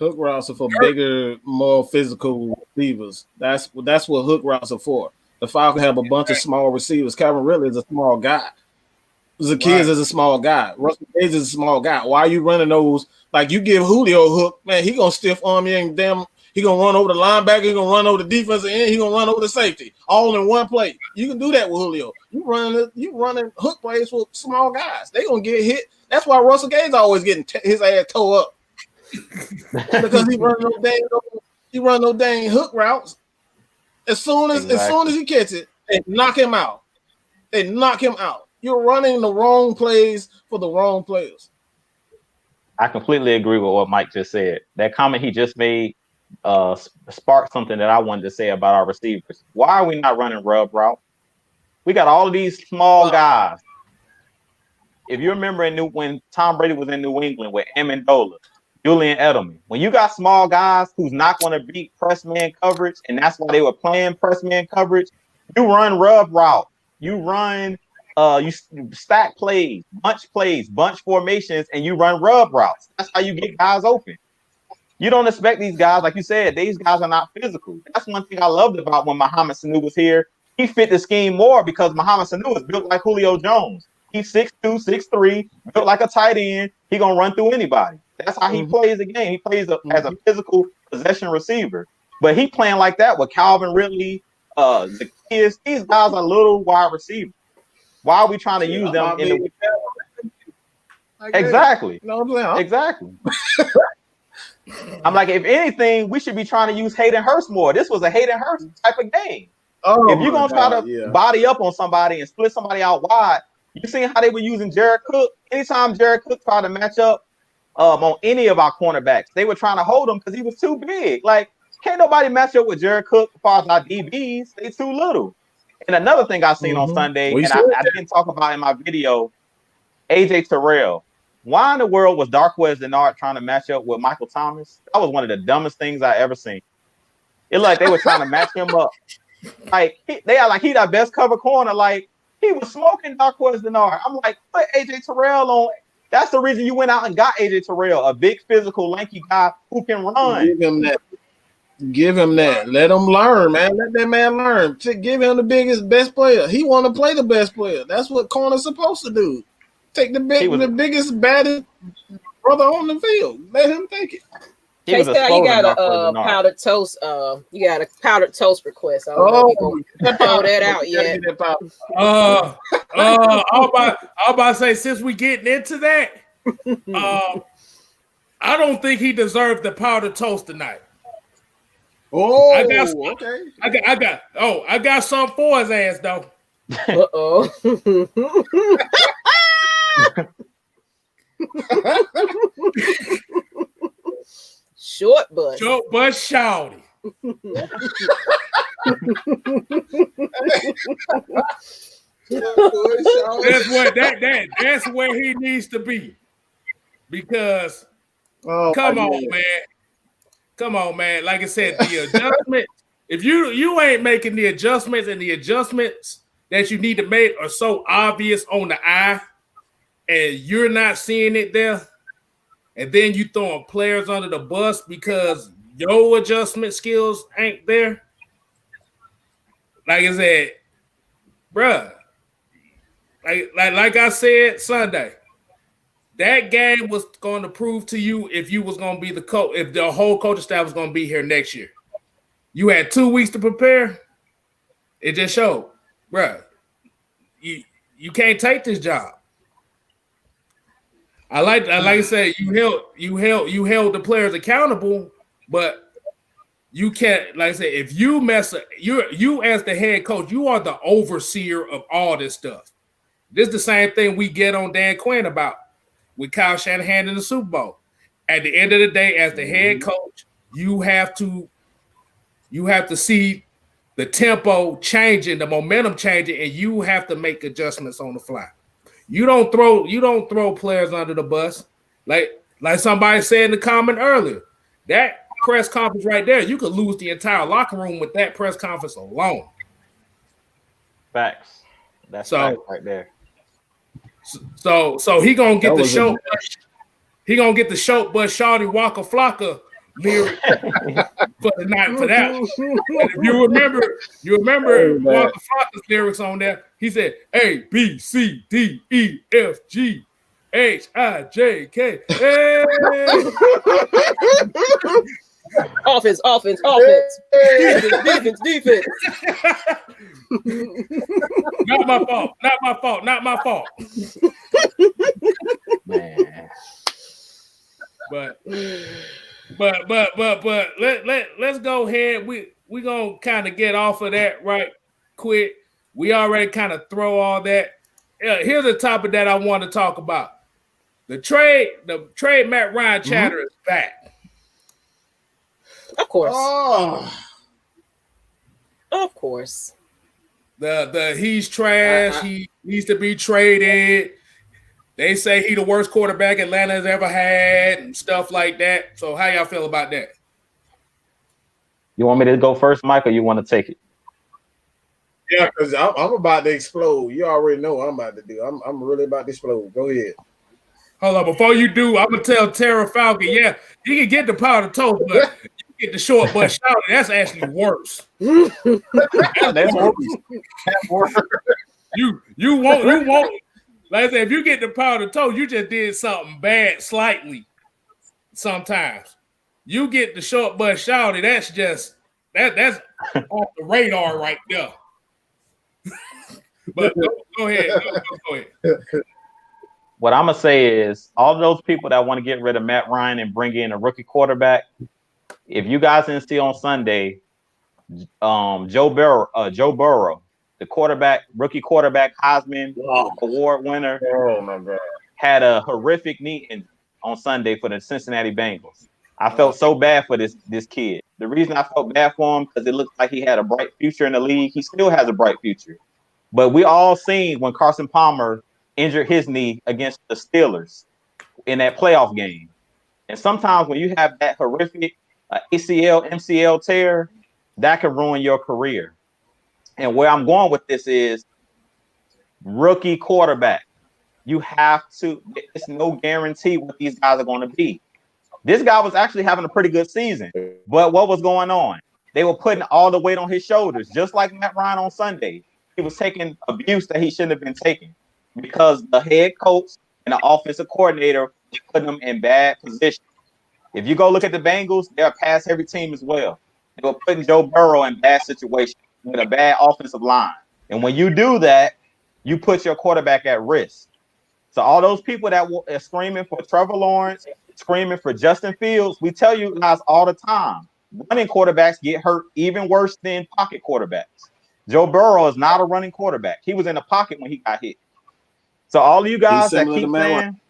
Hook routes are for bigger, more physical receivers. That's what hook routes are for. The Falcons have a bunch of small receivers. Calvin Ridley is a small guy. Zacchaeus is a small guy. Russell Gage is a small guy. Why are you running those? Like, you give Julio a hook, man, he gonna stiff arm you and he gonna run over the linebacker, he gonna run over the defensive end, he gonna run over the safety, all in one play. You can do that with Julio. You running hook plays with small guys. They gonna get hit. That's why Russell Gage always getting his ass towed up because he run no dang hook routes. As soon as he gets it, they knock him out. You're running the wrong plays for the wrong players. I completely agree with what Mike just said. That comment he just made sparked something that I wanted to say about our receivers. Why are we not running rub route? We got all of these small guys. If you remember when Tom Brady was in New England with Amendola, Julian Edelman, when you got small guys who's not going to beat press man coverage, and that's why they were playing press man coverage, you run rub route. You run you stack plays, bunch formations, and you run rub routes. That's how you get guys open. You don't expect these guys, like you said, these guys are not physical. That's one thing I loved about when Mohamed Sanu was here. He fit the scheme more because Mohamed Sanu is built like Julio Jones. He's 6'2", 6'3", built like a tight end. He gonna run through anybody. That's how he plays the game. He plays as a physical possession receiver. But he playing like that with Calvin Ridley, Zacchaeus. These guys are little wide receivers. Why are we trying to use them in the exactly? Exactly. I'm like, if anything, we should be trying to use Hayden Hurst more. This was a Hayden Hurst type of game. If you're gonna try to body up on somebody and split somebody out wide, you seen how they were using Jared Cook. Anytime Jared Cook tried to match up on any of our cornerbacks, they were trying to hold him because he was too big. Like, can't nobody match up with Jared Cook as far as our DBs. They too little. And another thing I seen on Sunday, and I didn't talk about in my video, AJ Terrell. Why in the world was Darqueze Dennard trying to match up with Michael Thomas? That was one of the dumbest things I ever seen. It like they were trying to match him up. Like they are like he our best cover corner. Like he was smoking Darqueze Dennard. I'm like, put AJ Terrell on. That's the reason you went out and got AJ Terrell, a big physical, lanky guy who can run. Give him that. Let him learn, man. Let that man learn. Give him the best player. He want to play the best player. That's what corner's supposed to do. Take the biggest, baddest brother on the field. Let him take it. You got a powdered toast. You got a powdered toast request. I don't know if you can throw that out yet. I'm about to say, since we getting into that, I don't think he deserved the powdered toast tonight. Oh, I got something for his ass though. Short bus shouty. That's where he needs to be. Because come on, man. Like I said, the adjustments, if you ain't making the adjustments, and the adjustments that you need to make are so obvious on the eye, and you're not seeing it there, and then you throwing players under the bus because your adjustment skills ain't there. Like I said, bruh, like I said Sunday, that game was going to prove to you if you was going to be the coach, if the whole coaching staff was going to be here next year. You had 2 weeks to prepare. It just showed, bruh, you can't take this job. Like I said, you held the players accountable, but you can't, like I said, if you mess up, you as the head coach, you are the overseer of all this stuff. This is the same thing we get on Dan Quinn about with Kyle Shanahan in the Super Bowl. At the end of the day, as the head coach, you have to see the tempo changing, the momentum changing, and you have to make adjustments on the fly. You don't throw players under the bus. Like somebody said in the comment earlier, that press conference right there, you could lose the entire locker room with that press conference alone. Facts. That's facts right there. So he gonna get the show. He gonna get the show, but Shawty Waka Flocka lyric for the night for that. And if you remember Waka Flocka's lyrics on there. He said A B C D E F G H I J K. Hey! Offense. Defense. Not my fault. Man. But let's go ahead. We gonna kind of get off of that right quick. We already kind of throw all that. Here's a topic that I want to talk about. The trade Matt Ryan chatter is back. Of course. Oh. Of course. The he's trash. He needs to be traded. They say he the worst quarterback Atlanta has ever had and stuff like that. So how y'all feel about that? You want me to go first, Mike, or you want to take it? Yeah, because I'm about to explode. You already know what I'm about to do. I'm really about to explode. Go ahead. Hold on. Before you do, I'm going to tell Tara Falcon, yeah, you can get the powder toast, but you get the short butt shouting. That's actually worse. That's worse. You won't. Like I said, if you get the powder toast, you just did something bad slightly sometimes. You get the short butt shouting, that's just that's off the radar right there. But go ahead. Go ahead. What I'm gonna say is, all those people that want to get rid of Matt Ryan and bring in a rookie quarterback, if you guys didn't see on Sunday, Joe Burrow, the rookie quarterback, Heisman Award winner, Oh my God, had a horrific knee injury on Sunday for the Cincinnati Bengals. I felt so bad for this kid. The reason I felt bad for him, because it looked like he had a bright future in the league. He still has a bright future. But we all seen when Carson Palmer injured his knee against the Steelers in that playoff game. And sometimes when you have that horrific ACL, MCL tear, that can ruin your career. And where I'm going with this is rookie quarterback. You have to, it's no guarantee what these guys are going to be. This guy was actually having a pretty good season, but what was going on? They were putting all the weight on his shoulders, just like Matt Ryan on Sunday. He was taking abuse that he shouldn't have been taking because the head coach and the offensive coordinator put him in bad position. If you go look at the Bengals, they're a pass-heavy team as well. They were putting Joe Burrow in bad situations with a bad offensive line. And when you do that, you put your quarterback at risk. So all those people that are screaming for Trevor Lawrence, screaming for Justin Fields, we tell you guys all the time, running quarterbacks get hurt even worse than pocket quarterbacks. Joe Burrow is not a running quarterback. He was in the pocket when he got hit. So all of you guys that keep saying,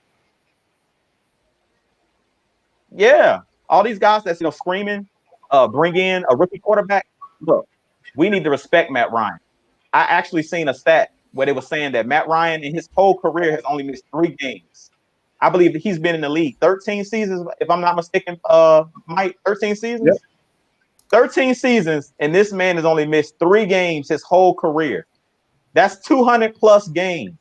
yeah, all these guys that's screaming, bring in a rookie quarterback. Look, we need to respect Matt Ryan. I actually seen a stat where they were saying that Matt Ryan in his whole career has only missed 3 games. I believe that he's been in the league 13 seasons, if I'm not mistaken, Mike, 13 seasons? Yep. 13 seasons, and this man has only missed 3 games his whole career. That's 200 plus games.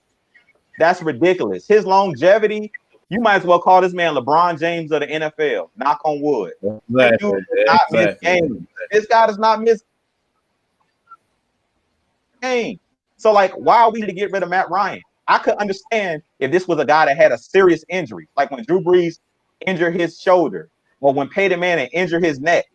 That's ridiculous. His longevity, you might as well call this man LeBron James of the NFL. Knock on wood. Exactly. Miss games. This guy does not miss games. So, like, why are we to get rid of Matt Ryan? I could understand if this was a guy that had a serious injury, like when Drew Brees injured his shoulder, or when Peyton Manning injured his neck.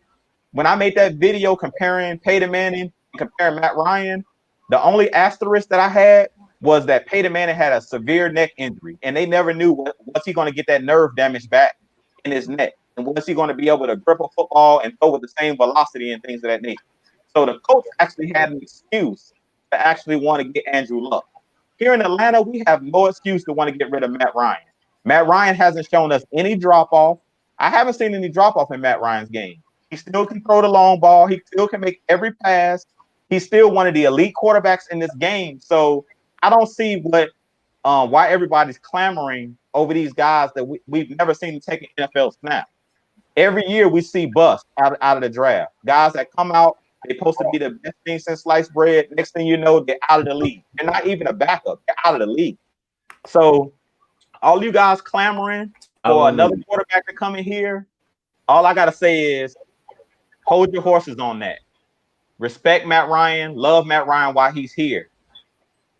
When I made that video comparing Peyton Manning and comparing Matt Ryan, the only asterisk that I had was that Peyton Manning had a severe neck injury, and they never knew was he going to get that nerve damage back in his neck, and was he going to be able to grip a football and throw with the same velocity and things of that nature. So the coach actually had an excuse to actually want to get Andrew Luck. here in Atlanta, we have no excuse to want to get rid of Matt Ryan. Matt Ryan hasn't shown us any drop off. I haven't seen any drop off in Matt Ryan's game. He still can throw the long ball. He still can make every pass. He's still one of the elite quarterbacks in this game. So I don't see why everybody's clamoring over these guys that we've never seen take an NFL snap. Every year we see bust out of the draft. Guys that come out, they're supposed to be the best thing since sliced bread. Next thing you know, they're out of the league. They're not even a backup. They're out of the league. So all you guys clamoring for another quarterback to come in here, all I got to say is hold your horses on that. Respect Matt Ryan. Love Matt Ryan while he's here.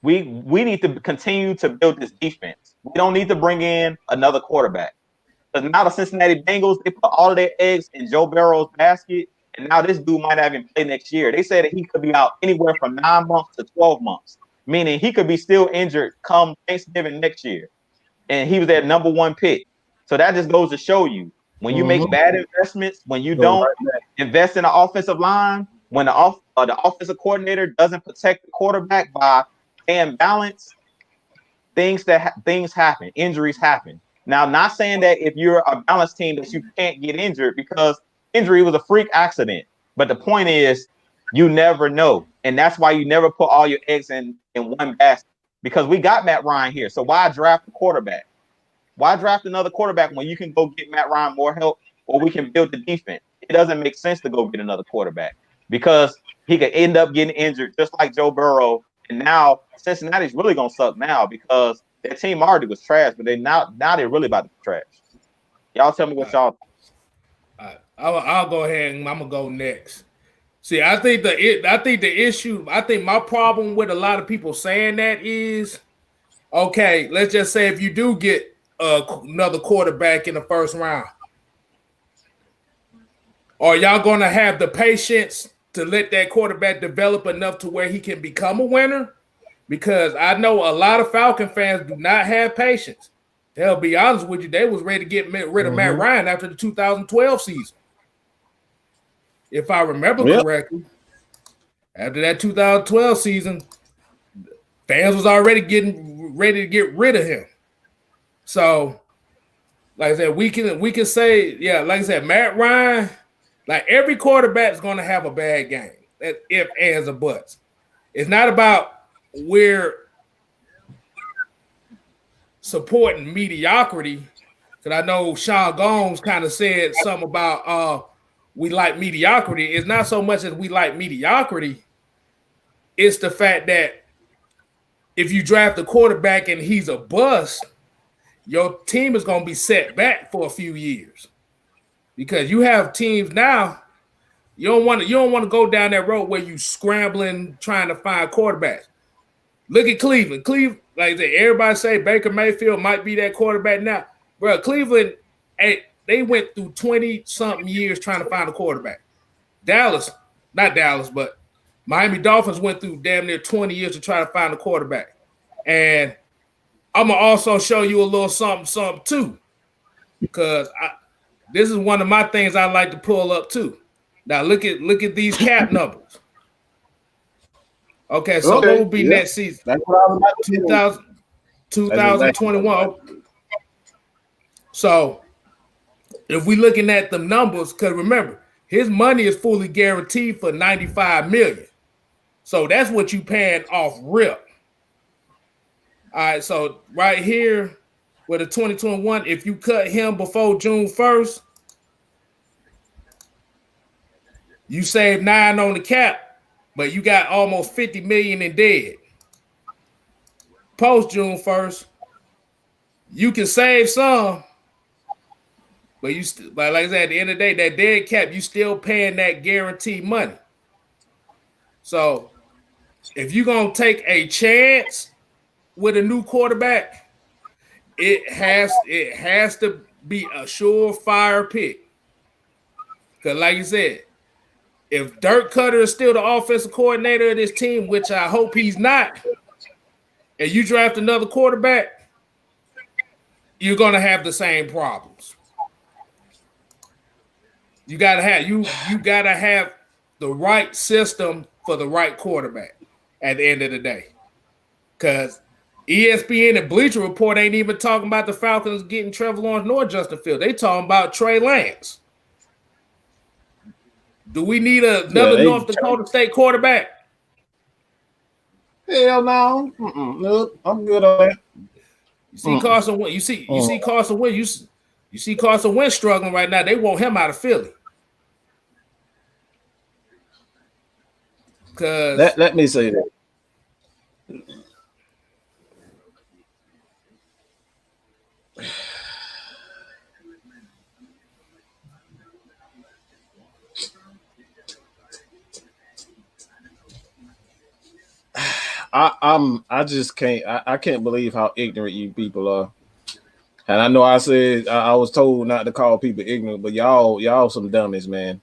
We need to continue to build this defense. We don't need to bring in another quarterback. Because now the Cincinnati Bengals, they put all of their eggs in Joe Burrow's basket, and now this dude might not even play next year. They said that he could be out anywhere from 9 months to 12 months, meaning he could be still injured come Thanksgiving next year. And he was their number 1 pick. So that just goes to show you, when you make bad investments, when you don't invest in the offensive line, when the offensive coordinator doesn't protect the quarterback by staying balanced, things happen, injuries happen. Now, not saying that if you're a balanced team that you can't get injured, because injury was a freak accident. But the point is, you never know. And that's why you never put all your eggs in one basket. Because we got Matt Ryan here. So why draft a quarterback? Why draft another quarterback when you can go get Matt Ryan more help, or we can build the defense? It doesn't make sense to go get another quarterback because he could end up getting injured just like Joe Burrow. And now Cincinnati's really going to suck now because their team already was trash, but now they're really about to be trash. Y'all tell me what y'all think. I'll go ahead and I'm gonna go next. See, I think my problem with a lot of people saying that is, okay, let's just say if you do get another quarterback in the first round, are y'all gonna have the patience to let that quarterback develop enough to where he can become a winner? Because I know a lot of Falcon fans do not have patience. They'll be honest with you, they was ready to get rid of Matt Ryan after the 2012 season. If I remember correctly, after that 2012 season, fans was already getting ready to get rid of him. So, like I said, we can say, yeah, like I said, Matt Ryan, like every quarterback is going to have a bad game. That if, ands, or buts. It's not about we're supporting mediocrity. Because I know Sean Gomes kind of said something about we like mediocrity. It's not so much as we like mediocrity. It's the fact that if you draft a quarterback and he's a bust, your team is going to be set back for a few years. Because you have teams now, you don't want to go down that road where you scrambling trying to find quarterbacks. Look at Cleveland. Cleveland, like I said, everybody say Baker Mayfield might be that quarterback now. Bro, Cleveland, they went through 20-something years trying to find a quarterback. Not Dallas, but Miami Dolphins went through damn near 20 years to try to find a quarterback. And I'm going to also show you a little something too, because this is one of my things I like to pull up too. Now look at these cap numbers. Okay, so what will be next season? That's what I was about 2021. So if we looking at the numbers, because remember, his money is fully guaranteed for $95 million. So that's what you paying off rip. All right, so right here with the 2021, if you cut him before June 1st, you save 9 on the cap, but you got almost $50 million in dead. Post June 1st, you can save some, but like I said, at the end of the day, that dead cap, you still paying that guaranteed money. So if you're gonna take a chance with a new quarterback, it has to be a surefire pick. Because like you said, if Dirk Cutter is still the offensive coordinator of this team, which I hope he's not, and you draft another quarterback, you're gonna have the same problems. You gotta have the right system for the right quarterback at the end of the day. Because ESPN and Bleacher Report ain't even talking about the Falcons getting Trevor Lawrence nor Justin Fields. They talking about Trey Lance. Do we need another North Dakota State quarterback? Hell no. Nope. I'm good on that. You see Carson Wentz. You see Carson Wentz. You see Carson Wentz struggling right now. They want him out of Philly. Cause let me say that. I just can't. I can't believe how ignorant you people are. And I know I said I was told not to call people ignorant, but y'all some dummies, man.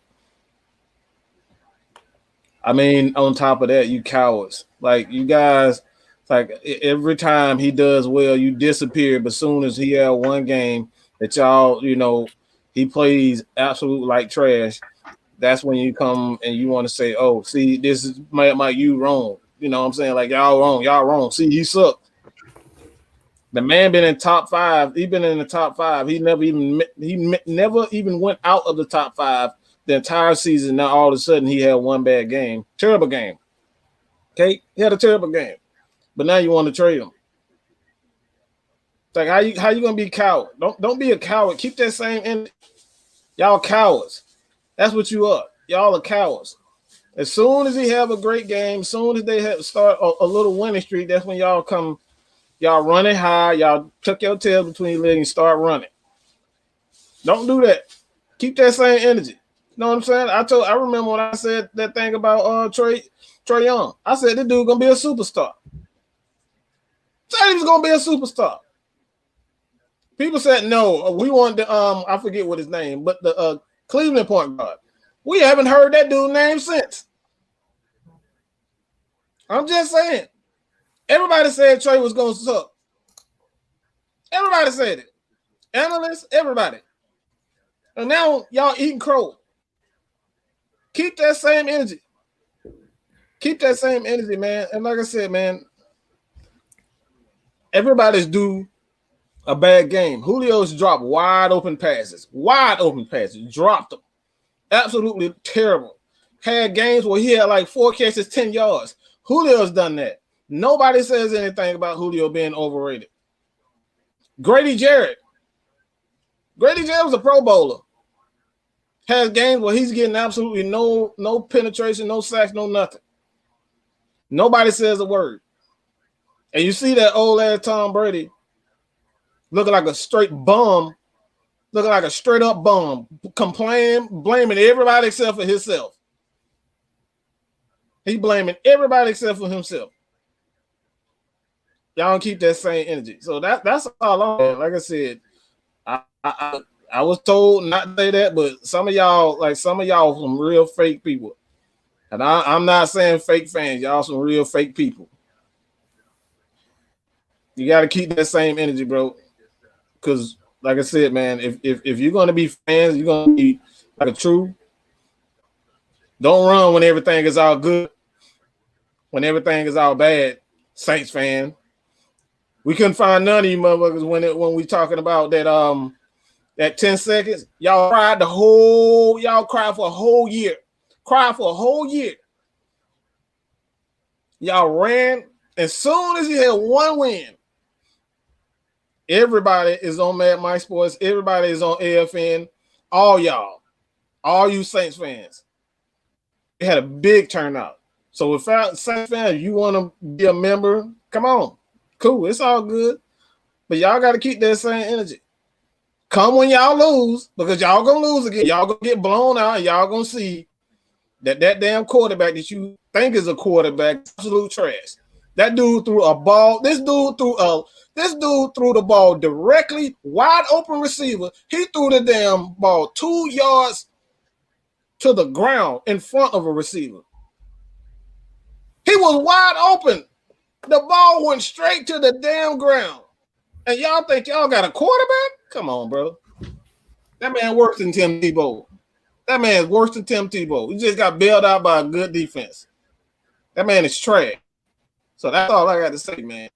I mean, on top of that, you cowards. Like you guys, like every time he does well, you disappear. But soon as he had one game that y'all, he plays absolute like trash. That's when you come and you want to say, "Oh, see, this is my you wrong." You know what I'm saying? Like y'all wrong. See, he sucked. The man been in top 5. He been in the top 5. He never even went out of the top 5 the entire season. Now all of a sudden he had one bad game, terrible game. Okay, he had a terrible game, but now you want to trade him. It's like how you gonna be a coward? Don't be a coward. Keep that same energy. Y'all cowards. That's what you are. Y'all are cowards. As soon as he have a great game, as soon as they start a little winning streak, that's when y'all come. Y'all running high. Y'all tuck your tail between your legs and start running. Don't do that. Keep that same energy. You know what I'm saying? I remember when I said that thing about Trey Young. I said this dude gonna be a superstar. Said he was gonna be a superstar. People said no. We want the I forget what his name, but the Cleveland point guard. We haven't heard that dude's name since. I'm just saying. Everybody said Trey was going to suck. Everybody said it. Analysts, everybody. And now y'all eating crow. Keep that same energy. Keep that same energy, man. And like I said, man, everybody's due a bad game. Julio's dropped wide open passes. Dropped them. Absolutely terrible. Had games where he had like 4 catches, 10 yards. Julio's done that. Nobody says anything about Julio being overrated. Grady Jarrett was a Pro Bowler. Has games where he's getting absolutely no penetration, no sacks, no nothing. Nobody says a word. And you see that old ass Tom Brady looking like a straight bum, looking like a straight up bum, complaining, blaming everybody except for himself. He blaming everybody except for himself. Y'all keep that same energy. So that's all I'm. Like I said, I was told not to say that, but some of y'all some real fake people. And I'm not saying fake fans. Y'all some real fake people. You got to keep that same energy, bro. Because, like I said, man, if you're going to be fans, you're going to be like a true. Don't run when everything is all good. When everything is all bad, Saints fan. We couldn't find none of you motherfuckers when we talking about that 10 seconds. Y'all cried for a whole year. Y'all ran. As soon as you had one win, everybody is on Mad Mike Sports. Everybody is on AFN. All y'all. All you Saints fans. It had a big turnout. So if Saints fans, you want to be a member, come on. Cool. It's all good. But y'all got to keep that same energy. Come when y'all lose, because y'all going to lose again. Y'all going to get blown out, and y'all going to see that damn quarterback that you think is a quarterback, absolute trash. That dude threw a ball. This dude threw the ball directly, wide open receiver. He threw the damn ball 2 yards to the ground in front of a receiver. He was wide open. The ball went straight to the damn ground. And y'all think y'all got a quarterback? Come on, bro. That man worse than Tim Tebow. That man is worse than Tim Tebow. He just got bailed out by a good defense. That man is trash. So that's all I got to say, man.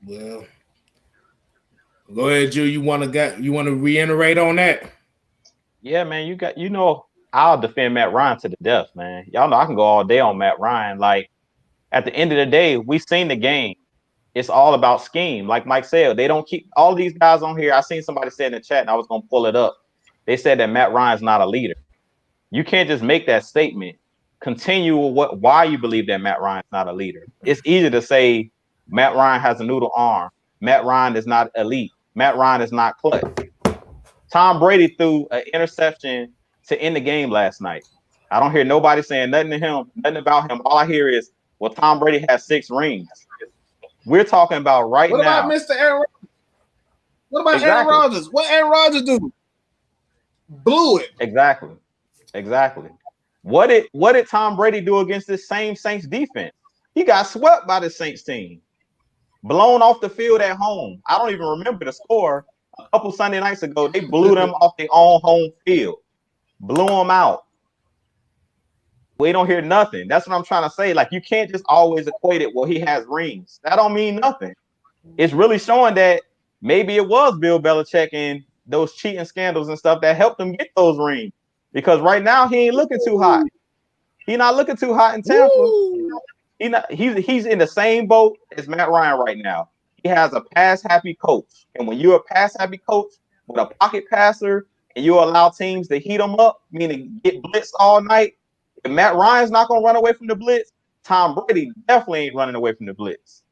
Well, go ahead, Drew. You want to reiterate on that? Yeah, man, I'll defend Matt Ryan to the death, man. Y'all know I can go all day on Matt Ryan. Like, at the end of the day, we've seen the game. It's all about scheme. Like Mike said, they don't keep all these guys on here. I seen somebody say in the chat, and I was gonna pull it up. They said that Matt Ryan's not a leader. You can't just make that statement. Continue why you believe that Matt Ryan's not a leader. It's easy to say Matt Ryan has a noodle arm. Matt Ryan is not elite. Matt Ryan is not clutch. Tom Brady threw an interception to end the game last night. I don't hear nobody saying nothing to him, nothing about him. All I hear is, well, Tom Brady has 6 rings. We're talking about right now. What about Mr. Aaron? What about Aaron Rodgers? What Aaron Rodgers do? Blew it. Exactly. What did Tom Brady do against this same Saints defense? He got swept by the Saints team, blown off the field at home. I don't even remember the score. A couple Sunday nights ago, they blew them off their own home field, blew them out. We don't hear nothing. That's what I'm trying to say. Like, you can't just always equate it. Well, he has rings. That don't mean nothing. It's really showing that maybe it was Bill Belichick and those cheating scandals and stuff that helped him get those rings. Because right now he ain't looking too hot. He's not looking too hot in Tampa. He's in the same boat as Matt Ryan right now. He has a pass-happy coach. And when you're a pass-happy coach with a pocket passer and you allow teams to heat them up, meaning get blitzed all night, if Matt Ryan's not going to run away from the blitz, Tom Brady definitely ain't running away from the blitz.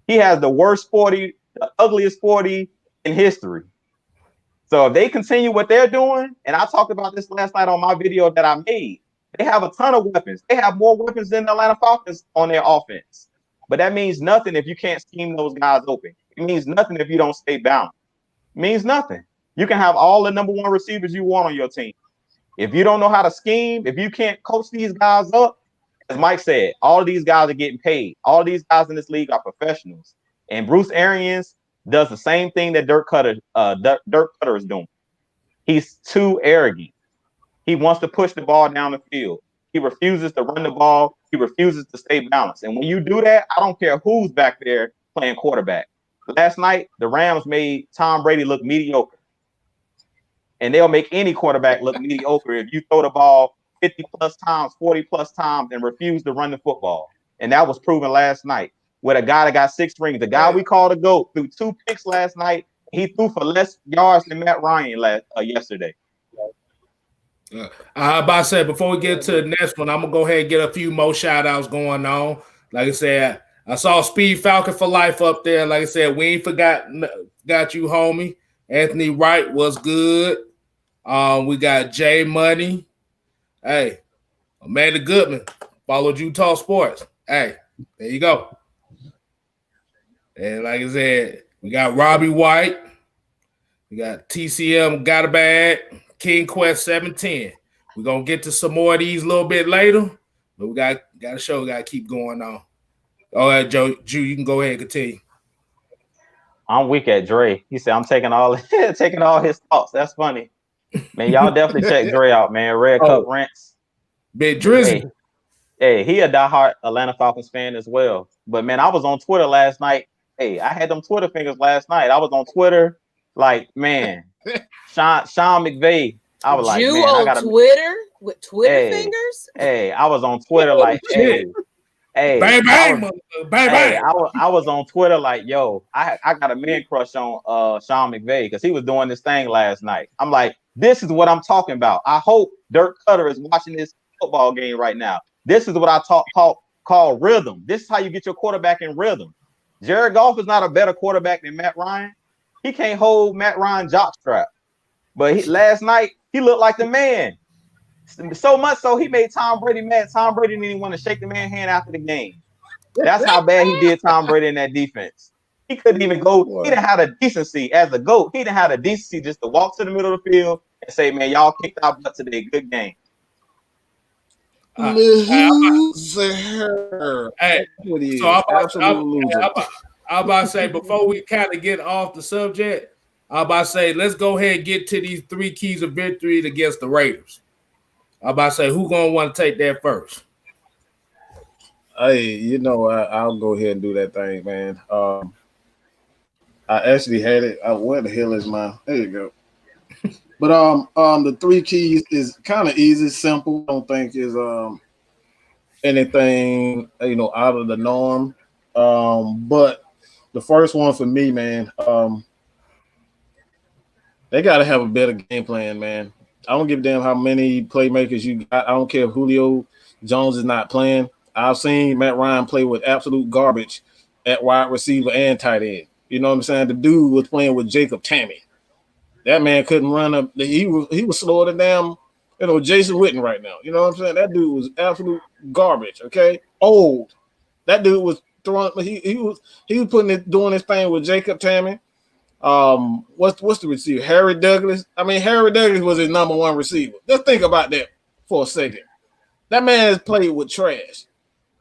He has the worst 40, the ugliest 40 in history. So if they continue what they're doing, and I talked about this last night on my video that I made, they have a ton of weapons. They have more weapons than the Atlanta Falcons on their offense. But that means nothing if you can't scheme those guys open. It means nothing if you don't stay balanced. It means nothing. You can have all the number 1 receivers you want on your team. If you don't know how to scheme, if you can't coach these guys up, as Mike said, all of these guys are getting paid. All of these guys in this league are professionals. And Bruce Arians does the same thing that Dirk Cutter is doing. He's too arrogant. He wants to push the ball down the field. He refuses to run the ball. He refuses to stay balanced. And when you do that, I don't care who's back there playing quarterback. Last night, the Rams made Tom Brady look mediocre. And they'll make any quarterback look mediocre if you throw the ball 50 plus times, 40 plus times, and refuse to run the football. And that was proven last night with a guy that got 6 rings. The guy we called a GOAT threw 2 picks last night. He threw for less yards than Matt Ryan yesterday. I about to say, before we get to the next one, I'm going to go ahead and get a few more shout-outs going on. Like I said, I saw Speed Falcon for life up there. Like I said, we ain't got you, homie. Anthony Wright was good. We got Jay Money. Hey, Amanda Goodman followed Utah Sports. Hey, there you go. And like I said, we got Robbie White. We got TCM Got a Bag. King Quest 710. We're gonna get to some more of these a little bit later, but we got a show. We got to keep going on. All right, Drew, you can go ahead and continue. I'm weak at Dre. He said I'm taking all his thoughts. That's funny. Man, y'all definitely check Dre out, man. Red Cup Rants. Big Drizzy. Hey, he a diehard Atlanta Falcons fan as well. But man, I was on Twitter last night. Hey, I had them Twitter fingers last night. I was on Twitter, like, man, Sean McVay. I was like, you man, on I got Twitter with Twitter fingers. Hey, I was on Twitter like, hey, bang bang, bang. I was on Twitter like, yo, I got a man crush on Sean McVay because he was doing this thing last night. I'm like, this is what I'm talking about. I hope Dirk Cutter is watching this football game right now. This is what I call rhythm. This is how you get your quarterback in rhythm. Jared Goff is not a better quarterback than Matt Ryan. He can't hold Matt Ryan's jockstrap. But last night, he looked like the man. So much so, he made Tom Brady mad. Tom Brady didn't even want to shake the man's hand after the game. That's how bad he did Tom Brady in that defense. He couldn't even go. He didn't have the decency as a GOAT. He didn't have the decency just to walk to the middle of the field and say, man, y'all kicked our butt today. Good game. Loser. Hey, so I'm about to say, before we kind of get off the subject, I'm about to say, let's go ahead and get to these 3 keys of victory against the Raiders. I'm about to say, who's going to want to take that first? Hey, I'll go ahead and do that thing, man. I actually had it. Where the hell is my? There you go. But the 3 keys is kind of easy, simple. I don't think is anything out of the norm. But the first one for me, man, they got to have a better game plan, man. I don't give a damn how many playmakers you got. I don't care if Julio Jones is not playing. I've seen Matt Ryan play with absolute garbage at wide receiver and tight end. You know what I'm saying? The dude was playing with Jacob Tammy. That man couldn't run up. He was slower than damn, Jason Witten right now. You know what I'm saying? That dude was absolute garbage. Okay, old. That dude was throwing. He was doing his thing with Jacob Tammy. What's the receiver? Harry Douglas. I mean, Harry Douglas was his number 1 receiver. Just think about that for a second. That man has played with trash,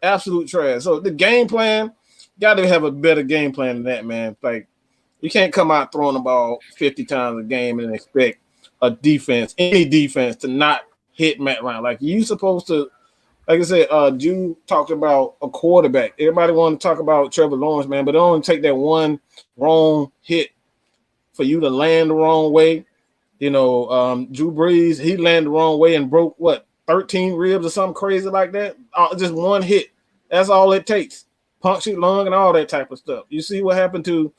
absolute trash. So the game plan, got to have a better game plan than that, man. Like, you can't come out throwing the ball 50 times a game and expect a defense, any defense, to not hit Matt Ryan. Like, you supposed to, like I said, Jude talked about a quarterback. Everybody want to talk about Trevor Lawrence, man, but it only take that one wrong hit for you to land the wrong way. Drew Brees, he landed the wrong way and broke, 13 ribs or something crazy like that? Just one hit. That's all it takes. Punctured lung and all that type of stuff. You see what happened to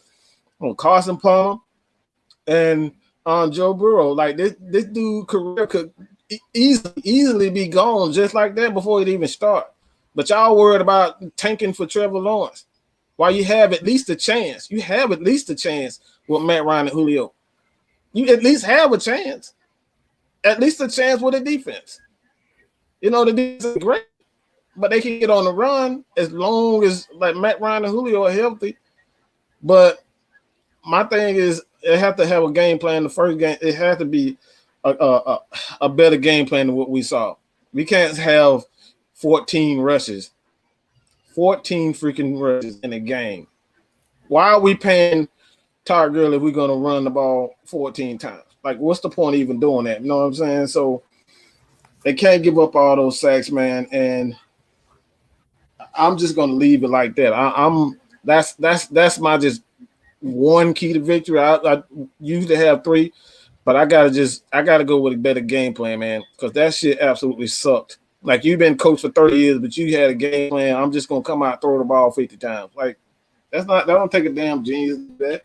Carson Palmer and Joe Burrow. Like, this dude's career could easily be gone just like that before it even start. But y'all worried about tanking for Trevor Lawrence. While you have at least a chance. You have at least a chance with Matt Ryan and Julio. You at least have a chance. At least a chance with a defense. The defense is great, but they can get on the run as long as like Matt Ryan and Julio are healthy. But my thing is, it have to have a game plan. The first game, it has to be a better game plan than what we saw. We can't have 14 rushes, 14 freaking rushes in a game. Why are we paying Todd Gurley if we're going to run the ball 14 times? Like, what's the point of even doing that? You know what I'm saying? So they can't give up all those sacks, man. And I'm just going to leave it like that. That's my just one key to victory. I usually have 3, but I gotta go with a better game plan, man, because that shit absolutely sucked. Like, you've been coached for 30 years, but you had a game plan. I'm just gonna come out and throw the ball 50 times. Like, that don't take a damn genius to do that.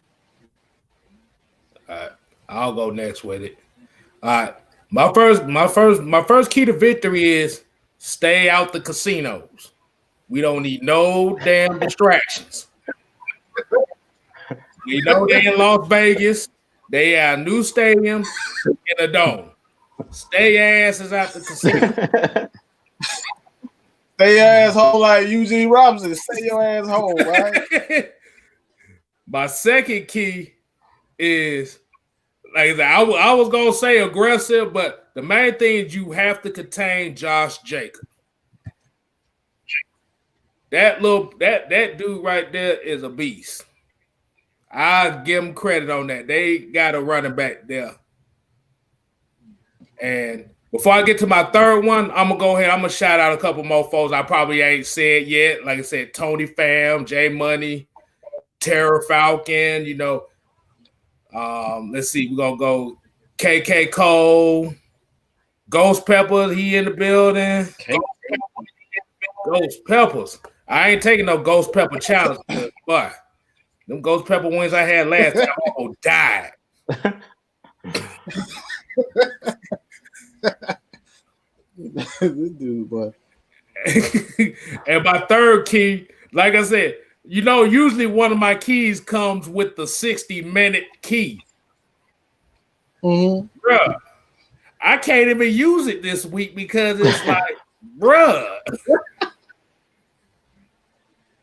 All right, I'll go next with it. All right. My first key to victory is stay out the casinos. We don't need no damn distractions. We know they in Las Vegas. They have a new stadium in a dome. Stay your asses out the casino. Stay your ass home like Eugene Robinson. Stay your ass home, right? My second key is, like I said, I was gonna say aggressive, but the main thing is you have to contain Josh Jacobs. That dude right there is a beast. I give them credit on that. They got a running back there. And before I get to my third one, I'm going to go ahead. I'm going to shout out a couple more folks I probably ain't said yet. Like I said, Tony Pham, J Money, Terror Falcon, let's see. We're going to go KK Cole, Ghost Peppers, he in the building. Ghost Peppers. I ain't taking no Ghost Pepper challenge, but them Ghost Pepper wings I had last time, I almost died. This dude, boy. And my third key, like I said, usually one of my keys comes with the 60-minute key. Mm-hmm. Bruh, I can't even use it this week because it's like, bruh.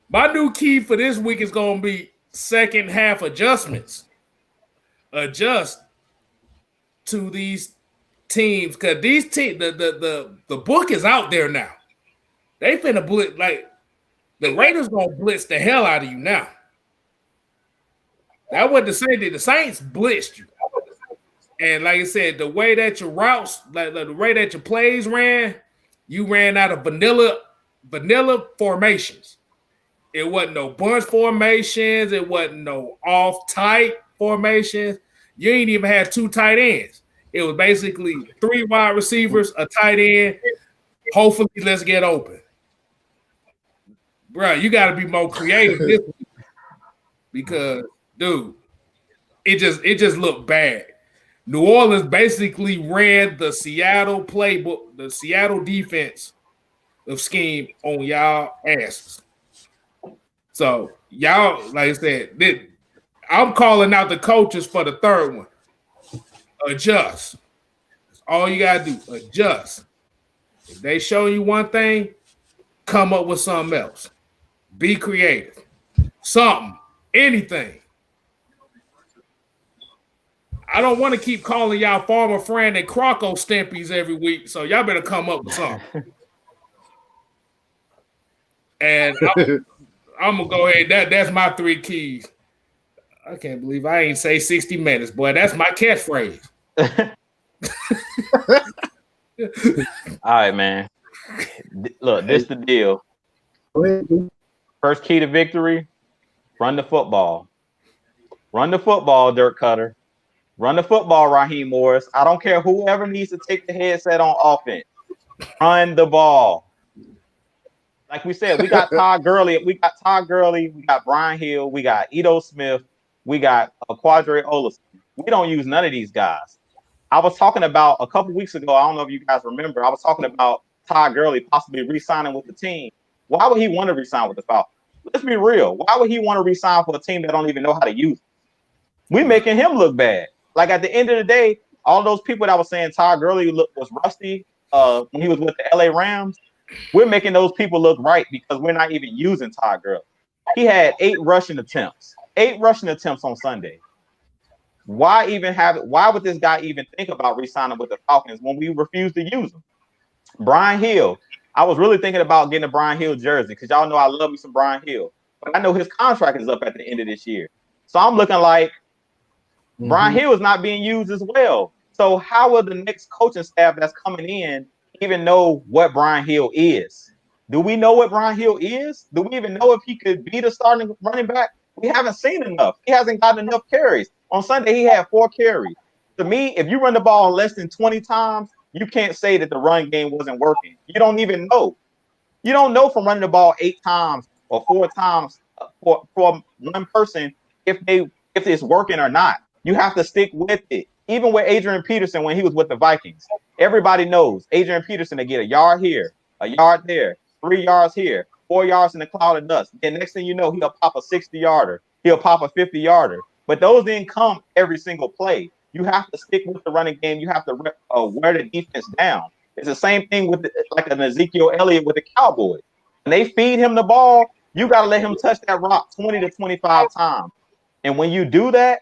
My new key for this week is going to be second half adjustments. Adjust to these teams, because these teams, the book is out there now. They finna blitz, like the Raiders gonna blitz the hell out of you now. That what the Saints blitzed you. And like I said, the way that your routes, like the way that your plays ran, you ran out of vanilla formations. It wasn't no bunch formations. It wasn't no off tight formations. You ain't even had 2 tight ends. It was basically 3 wide receivers, a tight end. Hopefully, let's get open. Bro, you got to be more creative this week because, dude, it just looked bad. New Orleans basically ran the Seattle playbook, the Seattle defense of scheme on y'all asses. So y'all, like I said, I'm calling out the coaches for the third one. Adjust. That's all you gotta do. Adjust. If they show you one thing, come up with something else. Be creative. Something. Anything. I don't want to keep calling y'all Farmer Fran and Croco Stempies every week, so y'all better come up with something. And I'm gonna go ahead. That's my 3 keys. I can't believe I ain't say 60 minutes, boy. That's my catchphrase. All right, man. Look, this the deal. First key to victory: run the football. Run the football, Dirk Cutter. Run the football, Raheem Morris. I don't care whoever needs to take the headset on offense. Run the ball. Like we said, we got Todd Gurley. We got Brian Hill. We got Ito Smith. We got Quadre Olison. We don't use none of these guys. I was talking about a couple weeks ago. I don't know if you guys remember. I was talking about Todd Gurley possibly re-signing with the team. Why would he want to re-sign with the Falcons? Let's be real. Why would he want to re-sign for a team that don't even know how to use it? We making him look bad. Like at the end of the day, all those people that was saying Todd Gurley was rusty when he was with the LA Rams, we're making those people look right because we're not even using Todd Gurley. He had 8 rushing attempts on Sunday. Why would this guy even think about re-signing with the Falcons when we refuse to use him? Brian Hill. I was really thinking about getting a Brian Hill jersey because y'all know I love me some Brian Hill. But I know his contract is up at the end of this year. So I'm looking like Brian Hill is not being used as well. So how will the next coaching staff that's coming in even know what Brian Hill is? Do we know what Brian Hill is? Do we even know if he could be the starting running back? We haven't seen enough. He hasn't gotten enough carries. On Sunday, he had 4 carries. To me, if you run the ball less than 20 times, you can't say that the run game wasn't working. You don't even know. You don't know from running the ball 8 times or 4 times for one person if it's working or not. You have to stick with it. Even with Adrian Peterson when he was with the Vikings, everybody knows Adrian Peterson to get a yard here, a yard there, 3 yards here, 4 yards in the cloud of dust. Then next thing you know, he'll pop a 60-yarder. He'll pop a 50-yarder. But those didn't come every single play. You have to stick with the running game. You have to wear the defense down. It's the same thing with like an Ezekiel Elliott with the Cowboys. When they feed him the ball, you got to let him touch that rock 20 to 25 times. And when you do that,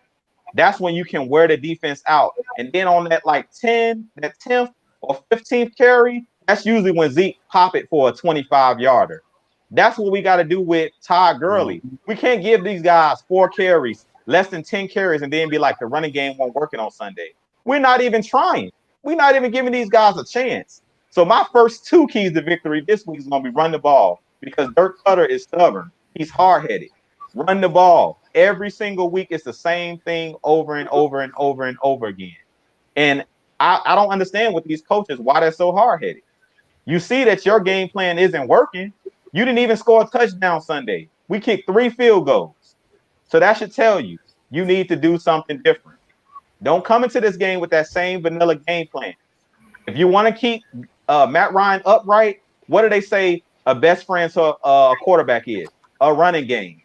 that's when you can wear the defense out. And then on that 10th or 15th carry, that's usually when Zeke pop it for a 25-yarder. That's what we got to do with Todd Gurley. We can't give these guys 4 carries, less than 10 carries, and then be like the running game won't working on Sunday. We're not even trying. We're not even giving these guys a chance. So my first 2 keys to victory this week is going to be run the ball because Dirk Cutter is stubborn. He's hard-headed. Run the ball. Every single week, it's the same thing over and over and over and over again. And I don't understand with these coaches why they're so hard-headed. You see that your game plan isn't working. You didn't even score a touchdown Sunday. We kicked 3 field goals. So that should tell you need to do something different. Don't come into this game with that same vanilla game plan. If you want to keep Matt Ryan upright, what do they say a best friend to a quarterback is? A running game.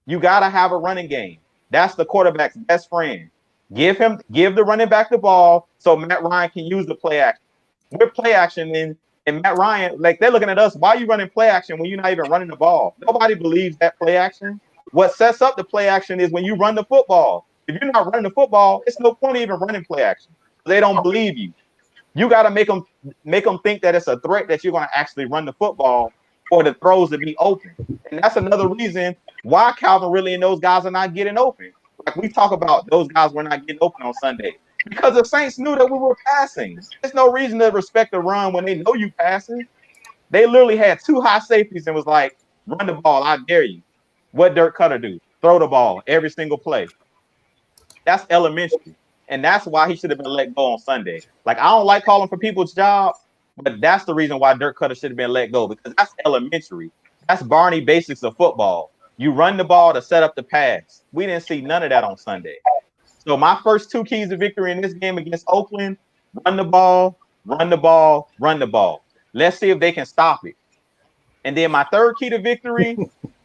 You got to have a running game. That's the quarterback's best friend. Give the running back the ball so Matt Ryan can use the play action. We're play action and Matt Ryan, like they're looking at us. Why are you running play action when you're not even running the ball? Nobody believes that play action. What sets up the play action is when you run the football. If you're not running the football, it's no point even running play action. They don't believe you. You got to make them think that it's a threat that you're going to actually run the football or the throws to be open. And that's another reason why Calvin Ridley and those guys are not getting open. Like we talk about those guys were not getting open on Sunday because the Saints knew that we were passing. There's no reason to respect the run when they know you passing. They literally had 2 high safeties and was like, Run the ball. I dare you. What Dirk Cutter do? Throw the ball every single play. That's elementary. And that's why he should have been let go on Sunday. Like, I don't like calling for people's jobs, but that's the reason why Dirk Cutter should have been let go, because that's elementary. That's Barney basics of football. You run the ball to set up the pass. We didn't see none of that on Sunday. So my first 2 keys to victory in this game against Oakland: run the ball, run the ball, run the ball. Let's see if they can stop it. And then my third key to victory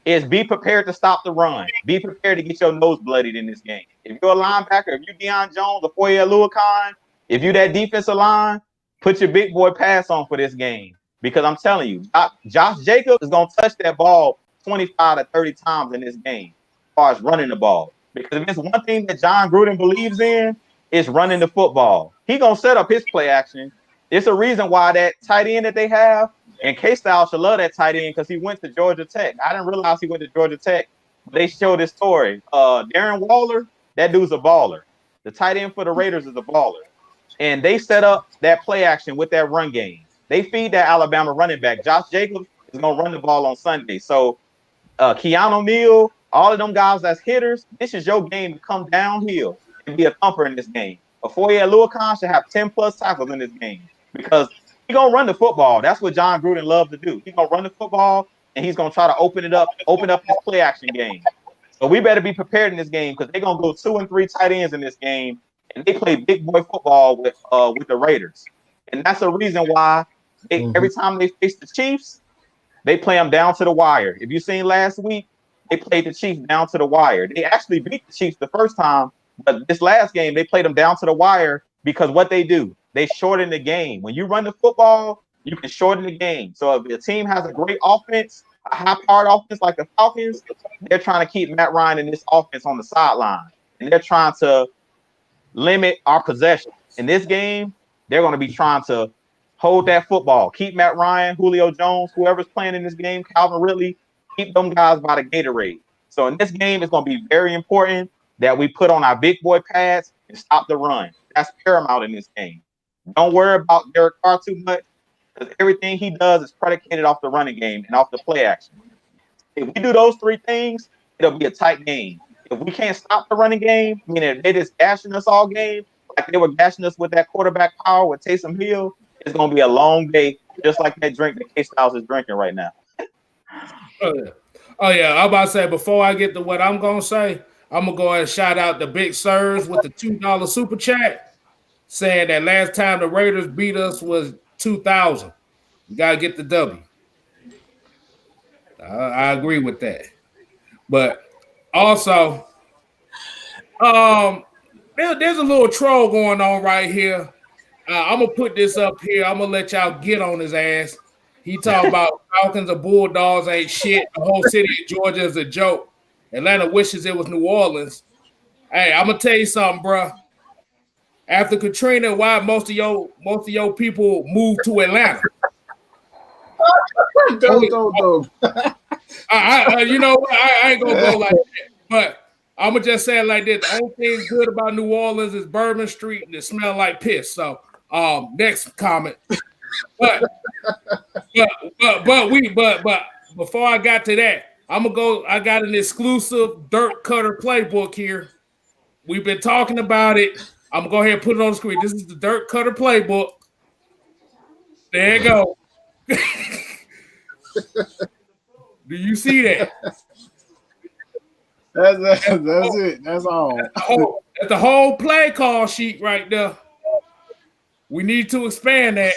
is be prepared to stop the run. Be prepared to get your nose bloodied in this game. If you're a linebacker, if you're Deion Jones or Foye Oluokun, if you're that defensive line, put your big boy pass on for this game. Because I'm telling you, Josh Jacobs is going to touch that ball 25 to 30 times in this game as far as running the ball. Because if it's one thing that John Gruden believes in, it's running the football. He's going to set up his play action. It's a reason why that tight end that they have, and Kstylz should love that tight end because he went to Georgia Tech. I didn't realize he went to Georgia Tech. They showed this story. Darren Waller, that dude's a baller. The tight end for the Raiders is a baller. And they set up that play action with that run game. They feed that Alabama running back. Josh Jacobs is going to run the ball on Sunday. So Keanu Neal, all of them guys that's hitters, this is your game to come downhill and be a thumper in this game. Foye Oluokun should have 10+ tackles in this game because he's going to run the football. That's what John Gruden loves to do. He's going to run the football, and he's going to try to open up his play action game. So we better be prepared in this game because they're going to go 2 and 3 tight ends in this game, and they play big boy football with the Raiders. And that's the reason why every time they face the Chiefs, they play them down to the wire. If you seen last week, they played the Chiefs down to the wire. They actually beat the Chiefs the first time, but this last game, they played them down to the wire because what they do, they shorten the game. When you run the football, you can shorten the game. So if a team has a great offense, a high-powered offense like the Falcons, they're trying to keep Matt Ryan and this offense on the sideline. And they're trying to limit our possession. In this game, they're going to be trying to hold that football. Keep Matt Ryan, Julio Jones, whoever's playing in this game, Calvin Ridley, keep them guys by the Gatorade. So in this game, it's going to be very important that we put on our big boy pads and stop the run. That's paramount in this game. Don't worry about Derek Carr too much because everything he does is predicated off the running game and off the play action. If we do those 3 things, it'll be a tight game. If we can't stop the running game, I mean, if they're just gashing us all game, like they were gashing us with that quarterback power with Taysom Hill, it's going to be a long day, just like that drink that Kstylz is drinking right now. Oh, yeah. I'm about to say, before I get to what I'm going to say, I'm going to go ahead and shout out the Big Sirs with the $2 super chat, saying that last time the Raiders beat us was 2000. You got to get the W. I agree with that. But also, there's a little troll going on right here. I'm going to put this up here. I'm going to let y'all get on his ass. He talking about Falcons or Bulldogs ain't shit. The whole city of Georgia is a joke. Atlanta wishes it was New Orleans. Hey, I'm going to tell you something, bro. After Katrina, why most of your people moved to Atlanta? Don't. I ain't going to go like that. But I'm going to just say it like this. The only thing good about New Orleans is Bourbon Street and it smells like piss. So, next comment. But before I got to that, I'm gonna go. I got an exclusive Dirk Cutter playbook here. We've been talking about it. I'm gonna go ahead and put it on the screen. This is the Dirk Cutter playbook. There you go. Do you see that? That's it. That's all. That's the whole play call sheet right there. We need to expand that.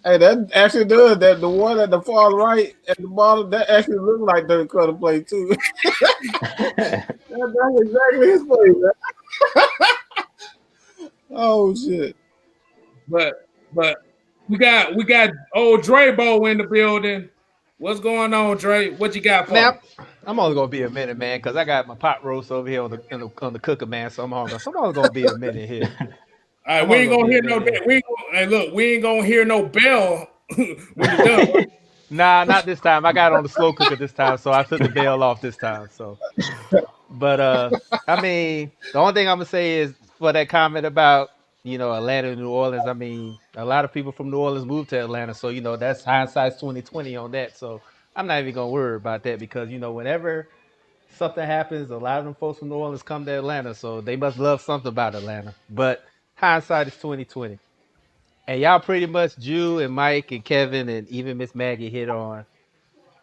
Hey, that actually does that. The one at the far right at the bottom, that actually looks like Dirk Cutter play too. That's exactly his play. Oh shit! But we got old Drebo in the building. What's going on, Dre? What you got for me? I'm only gonna be a minute, man, because I got my pot roast over here on the cooker, man. So I'm only gonna be a minute here. All right, we ain't gonna hear no. We ain't gonna hear no bell when you're done. Nah, not this time. I got it on the slow cooker this time, so I took the bell off this time. So, but I mean, the only thing I'm gonna say is for that comment about Atlanta and New Orleans. I mean, a lot of people from New Orleans moved to Atlanta, so that's hindsight's 2020 on that. So I'm not even gonna worry about that because whenever something happens, a lot of them folks from New Orleans come to Atlanta, so they must love something about Atlanta. But hindsight is 2020. And y'all pretty much, Jew and Mike and Kevin and even Miss Maggie hit on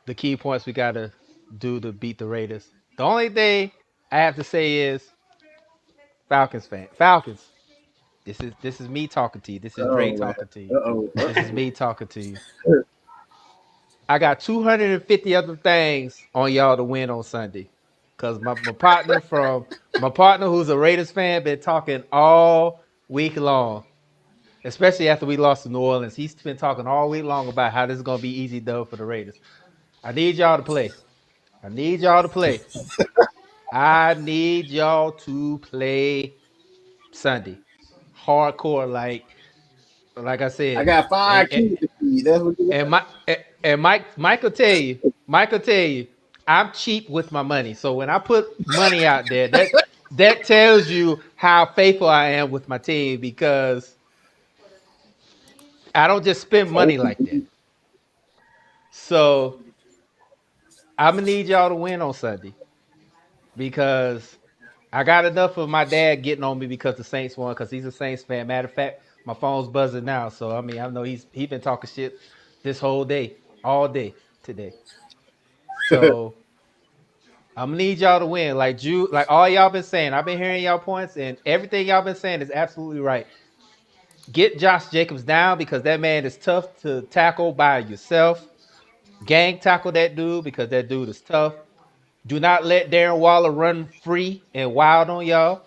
the key points we gotta do to beat the Raiders. The only thing I have to say is Falcons fan. Falcons. This is me talking to you. This is Dre Oh man. talking to you. Uh This is me talking to you. I got 250 other things on y'all to win on Sunday. Cause my partner who's a Raiders fan been talking all week long. Especially after we lost to New Orleans. He's been talking all week long about how this is gonna be easy dub for the Raiders. I need y'all to play. I need y'all to play Sunday. Hardcore, like I said. I got 5 keys to feed. That's what you got. And Mike will tell you, I'm cheap with my money. So when I put money out there, that tells you how faithful I am with my team because I don't just spend money like that. So I'm gonna need y'all to win on Sunday because I got enough of my dad getting on me because the Saints won because he's a Saints fan. Matter of fact, my phone's buzzing now, so I know he's been talking shit this whole day, all day today. So I'm gonna need y'all to win, like all y'all been saying. I've been hearing y'all points, and everything y'all been saying is absolutely right. Get Josh Jacobs down because that man is tough to tackle by yourself. Gang tackle that dude because that dude is tough. Do not let Darren Waller run free and wild on y'all.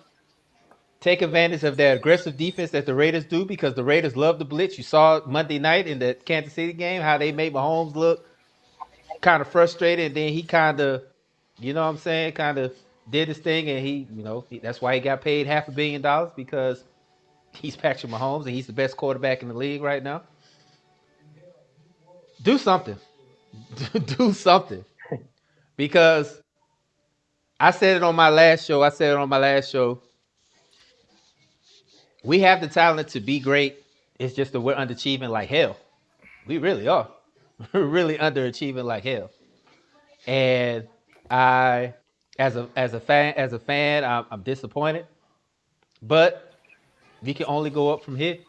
Take advantage of that aggressive defense that the Raiders do because the Raiders love the blitz. You saw Monday night in the Kansas City game how they made Mahomes look kind of frustrated. And then he kind of, kind of did his thing. And that's why he got paid $500 million because he's Patrick Mahomes and he's the best quarterback in the league right now. Do something. Do something. Because I said it on my last show. We have the talent to be great. It's just that we're underachieving like hell. We really are. We're really underachieving like hell. And I, as a fan, I'm disappointed. But we can only go up from here.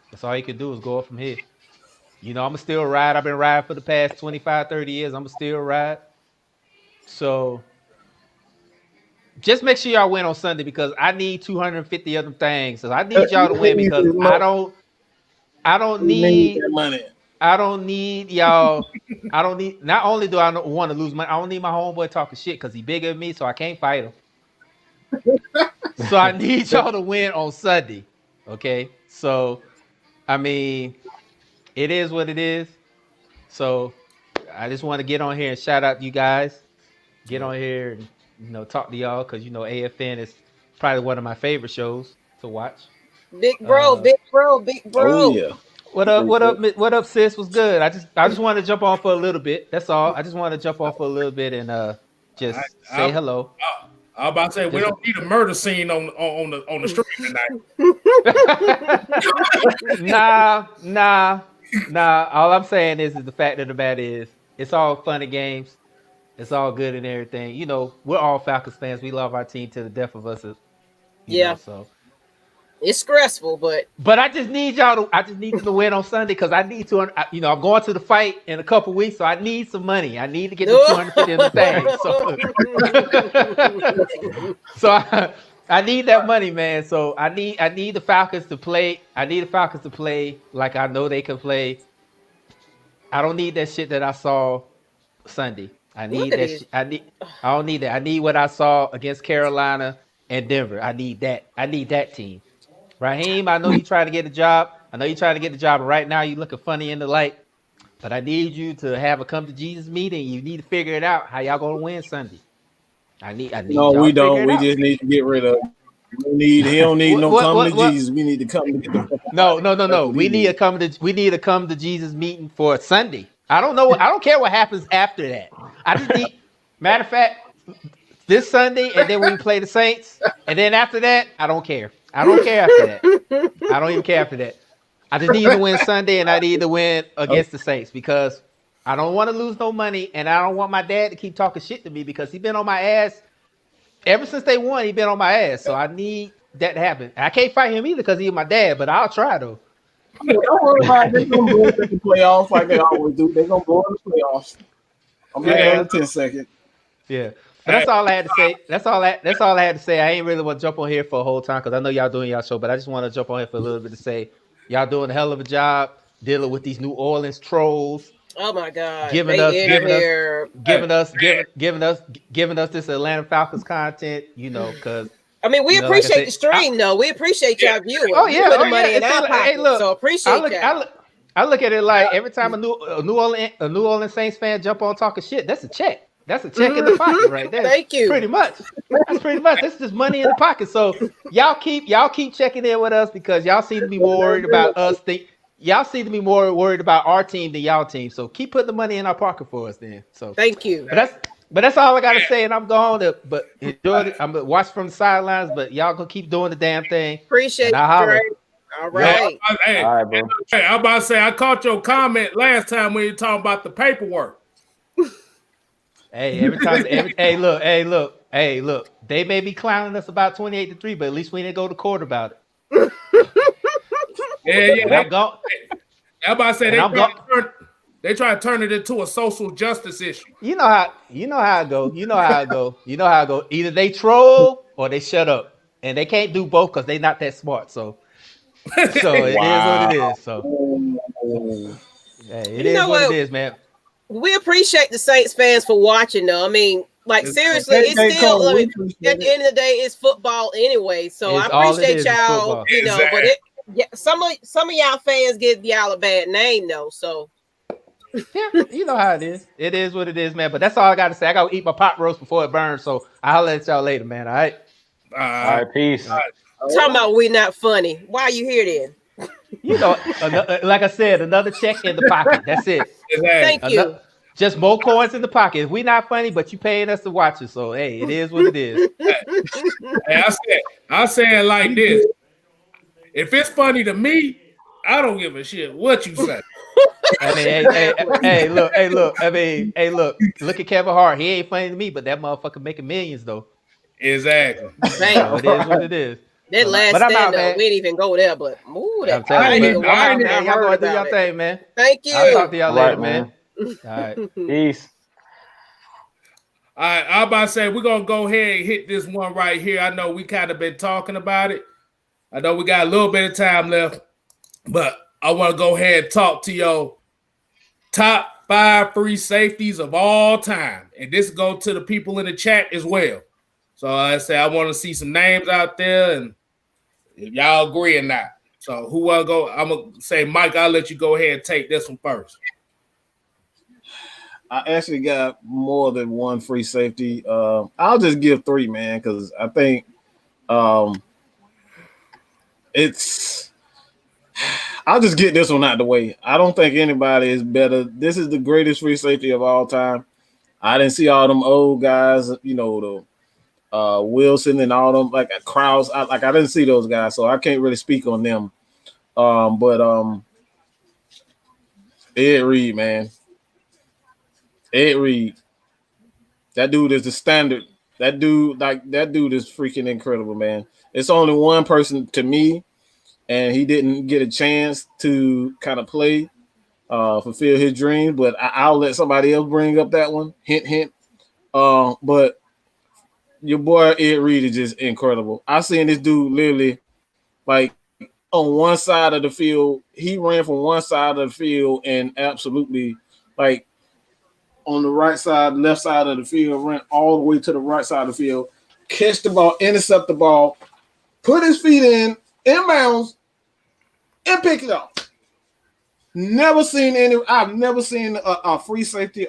That's all you can do is go up from here. I'm going to still ride. I've been riding for the past 25, 30 years. I'm going to still ride. So just make sure y'all win on Sunday because I need 250 of them things. So I need y'all to win because I don't need money. I don't need y'all. Not only do I want to lose money, I don't need my homeboy talking shit because he's bigger than me, so I can't fight him. So I need y'all to win on Sunday. Okay? So, I mean, it is what it is. So I just want to get on here and shout out you guys. Get on here and talk to y'all because AFN is probably one of my favorite shows to watch. Big bro. Oh yeah. What up, sis? What's good? I just want to jump on for a little bit. That's all. I just want to jump on for a little bit and just say hello. I was about to say we don't need a murder scene on the street tonight. Nah. All I'm saying is the fact of the matter is it's all fun and games. It's all good and everything. We're all Falcons fans. We love our team to the death of us. So it's stressful, but I just need y'all to win on Sunday because I need to. I'm going to the fight in a couple weeks, so I need some money. I need to get the 250 of the thing. So I need that money, man. So I need the Falcons to play. I need the Falcons to play like I know they can play. I don't need that shit that I saw Sunday. I need that shit. I don't need that. I need what I saw against Carolina and Denver. I need that. I need that team. Raheem, I know you're trying to get a job. And right now you're looking funny in the light. But I need you to have a come to Jesus meeting. You need to figure it out how y'all gonna win Sunday. I need. No, we don't. We just need to get rid of. He don't need no come to Jesus. We need to come to get the. No. We need a come to Jesus meeting for Sunday. I don't know. I don't care what happens after that. I just need. Matter of fact, this Sunday, and then when we play the Saints, and then after that, I don't care. I don't care after that. I don't even care after that. I just need to win Sunday, and I need to win against the Saints because I don't want to lose no money, and I don't want my dad to keep talking shit to me because he's been on my ass ever since they won. He's been on my ass, so I need that to happen. I can't fight him either because he's my dad, but I'll try though. Don't worry about it. They're gonna blow it in the playoffs like they always do. They're gonna blow it in the playoffs. I'm gonna give it 10 seconds. Yeah. But that's all I had to say. That's all I had to say. I ain't really want to jump on here for a whole time because I know y'all doing y'all show, but I just want to jump on here for a little bit to say y'all doing a hell of a job dealing with these New Orleans trolls. Oh my God! Giving us this Atlanta Falcons content, you know, because I mean, we appreciate the stream, though. We appreciate y'all viewing. Oh yeah, putting money in our pocket, hey, look, so appreciate that. I look at it like every time a New Orleans Saints fan jump on talking shit, that's a check. That's a check in the pocket right there. Thank you. Pretty much. That's pretty much. That's just money in the pocket. So y'all keep checking in with us because y'all seem to be more worried about us. Y'all seem to be more worried about our team than y'all team. So keep putting the money in our pocket for us then. So thank you. But that's all I gotta say, and I'm going to enjoy it. I'm gonna watch from the sidelines, but y'all gonna keep doing the damn thing. Appreciate it. All right. Hey, all right, bro. Hey, I'm about to say I caught your comment last time when you talking about the paperwork. Hey, hey, look. They may be clowning us about 28-3, but at least we didn't go to court about it. Yeah. I'm about to say they try to turn it into a social justice issue. You know how it go. Either they troll or they shut up, and they can't do both because they not that smart. So it is what it is. So it is what it is, man. We appreciate the Saints fans for watching, though. I mean, like seriously, it's still at the end of the day, it's football anyway. So I appreciate y'all, you know, but some of y'all fans give y'all a bad name though. So yeah, you know how it is. It is what it is, man. But that's all I got to say. I got to eat my pot roast before it burns. So I'll let y'all later, man. All right. All right. Peace. All right. Talking about we not funny. Why are you here then? You know, like I said, another check in the pocket. That's it. Thank you. Just more coins in the pocket. We not funny, but you paying us to watch it. So hey, it is what it is. Hey, I say it like this. If it's funny to me, I don't give a shit what you say. I mean, hey, look. I mean, look at Kevin Hart. He ain't funny to me, but that motherfucker making millions though. Exactly. So it is what it is. That last stand up, we didn't even go there, but y'all going to do your thing, man. Thank you. I'll talk to y'all later, man. All right. Peace. All right, I'm about to say we're gonna go ahead and hit this one right here. I know we kind of been talking about it. I know we got a little bit of time left, but I want to go ahead and talk to your top 5 free safeties of all time, and this goes to the people in the chat as well. So I say I want to see some names out there, and if y'all agree or not. So who will go? I'm gonna say, Mike. I'll let you go ahead and take this one first. I actually got more than one free safety. I'll just give 3, man, because I think I'll just get this one out the way. I don't think anybody is better. This is the greatest free safety of all time. I didn't see all them old guys, you know, the Wilson and all them, like Krause. I didn't see those guys, so I can't really speak on them. But Ed Reed, man. Ed Reed, that dude is the standard. That dude is freaking incredible, man. It's only one person to me, and he didn't get a chance to kind of play, fulfill his dream. But I'll let somebody else bring up that one. Hint, hint. But your boy Ed Reed is just incredible. I seen this dude literally, like, on one side of the field. He ran from one side of the field and absolutely, like, on the right side, left side of the field, ran all the way to the right side of the field, catch the ball, intercept the ball, put his feet in bounds, and pick it up. I've never seen a free safety.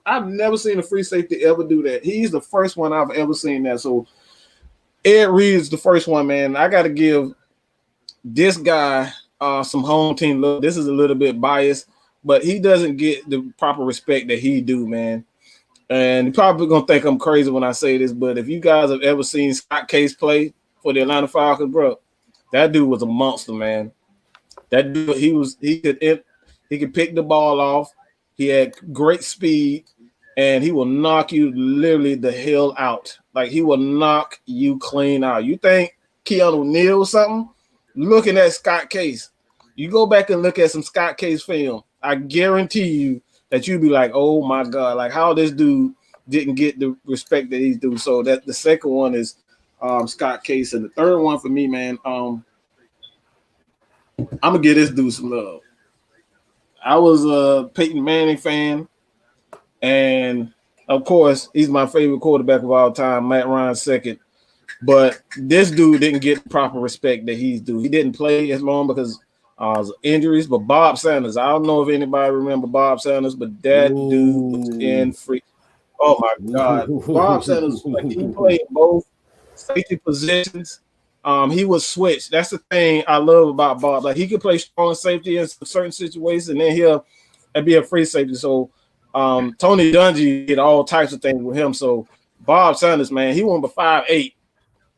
I've never seen a free safety ever do that. He's the first one I've ever seen that. So Ed Reed is the first one, man. I got to give this guy some home team love. This is a little bit biased, but he doesn't get the proper respect that he do, man. And you're probably going to think I'm crazy when I say this, but if you guys have ever seen Scott Case play for the Atlanta Falcons, bro, That dude was a monster, man. That dude, he could pick the ball off. He had great speed, and he will knock you literally the hell out. Like he will knock you clean out. You think Keanu Neal or something? Looking at Scott Case, you go back and look at some Scott Case film. I guarantee you that you'd be like, "Oh my God!" Like how this dude didn't get the respect that he's due. So that the second one is Scott Case, and the third one for me, man. I'm gonna give this dude some love. I was a Peyton Manning fan, and of course, he's my favorite quarterback of all time, Matt Ryan second. But this dude didn't get the proper respect that he's due. He didn't play as long because of injuries. But Bob Sanders, I don't know if anybody remember Bob Sanders, but that dude was in free. Oh my God, Bob Sanders, like he played both safety positions. He was switched. That's the thing I love about Bob. Like he could play strong safety in certain situations, and then he'll be a free safety. So Tony Dungy did all types of things with him. So Bob Sanders, man, he went by 5'8",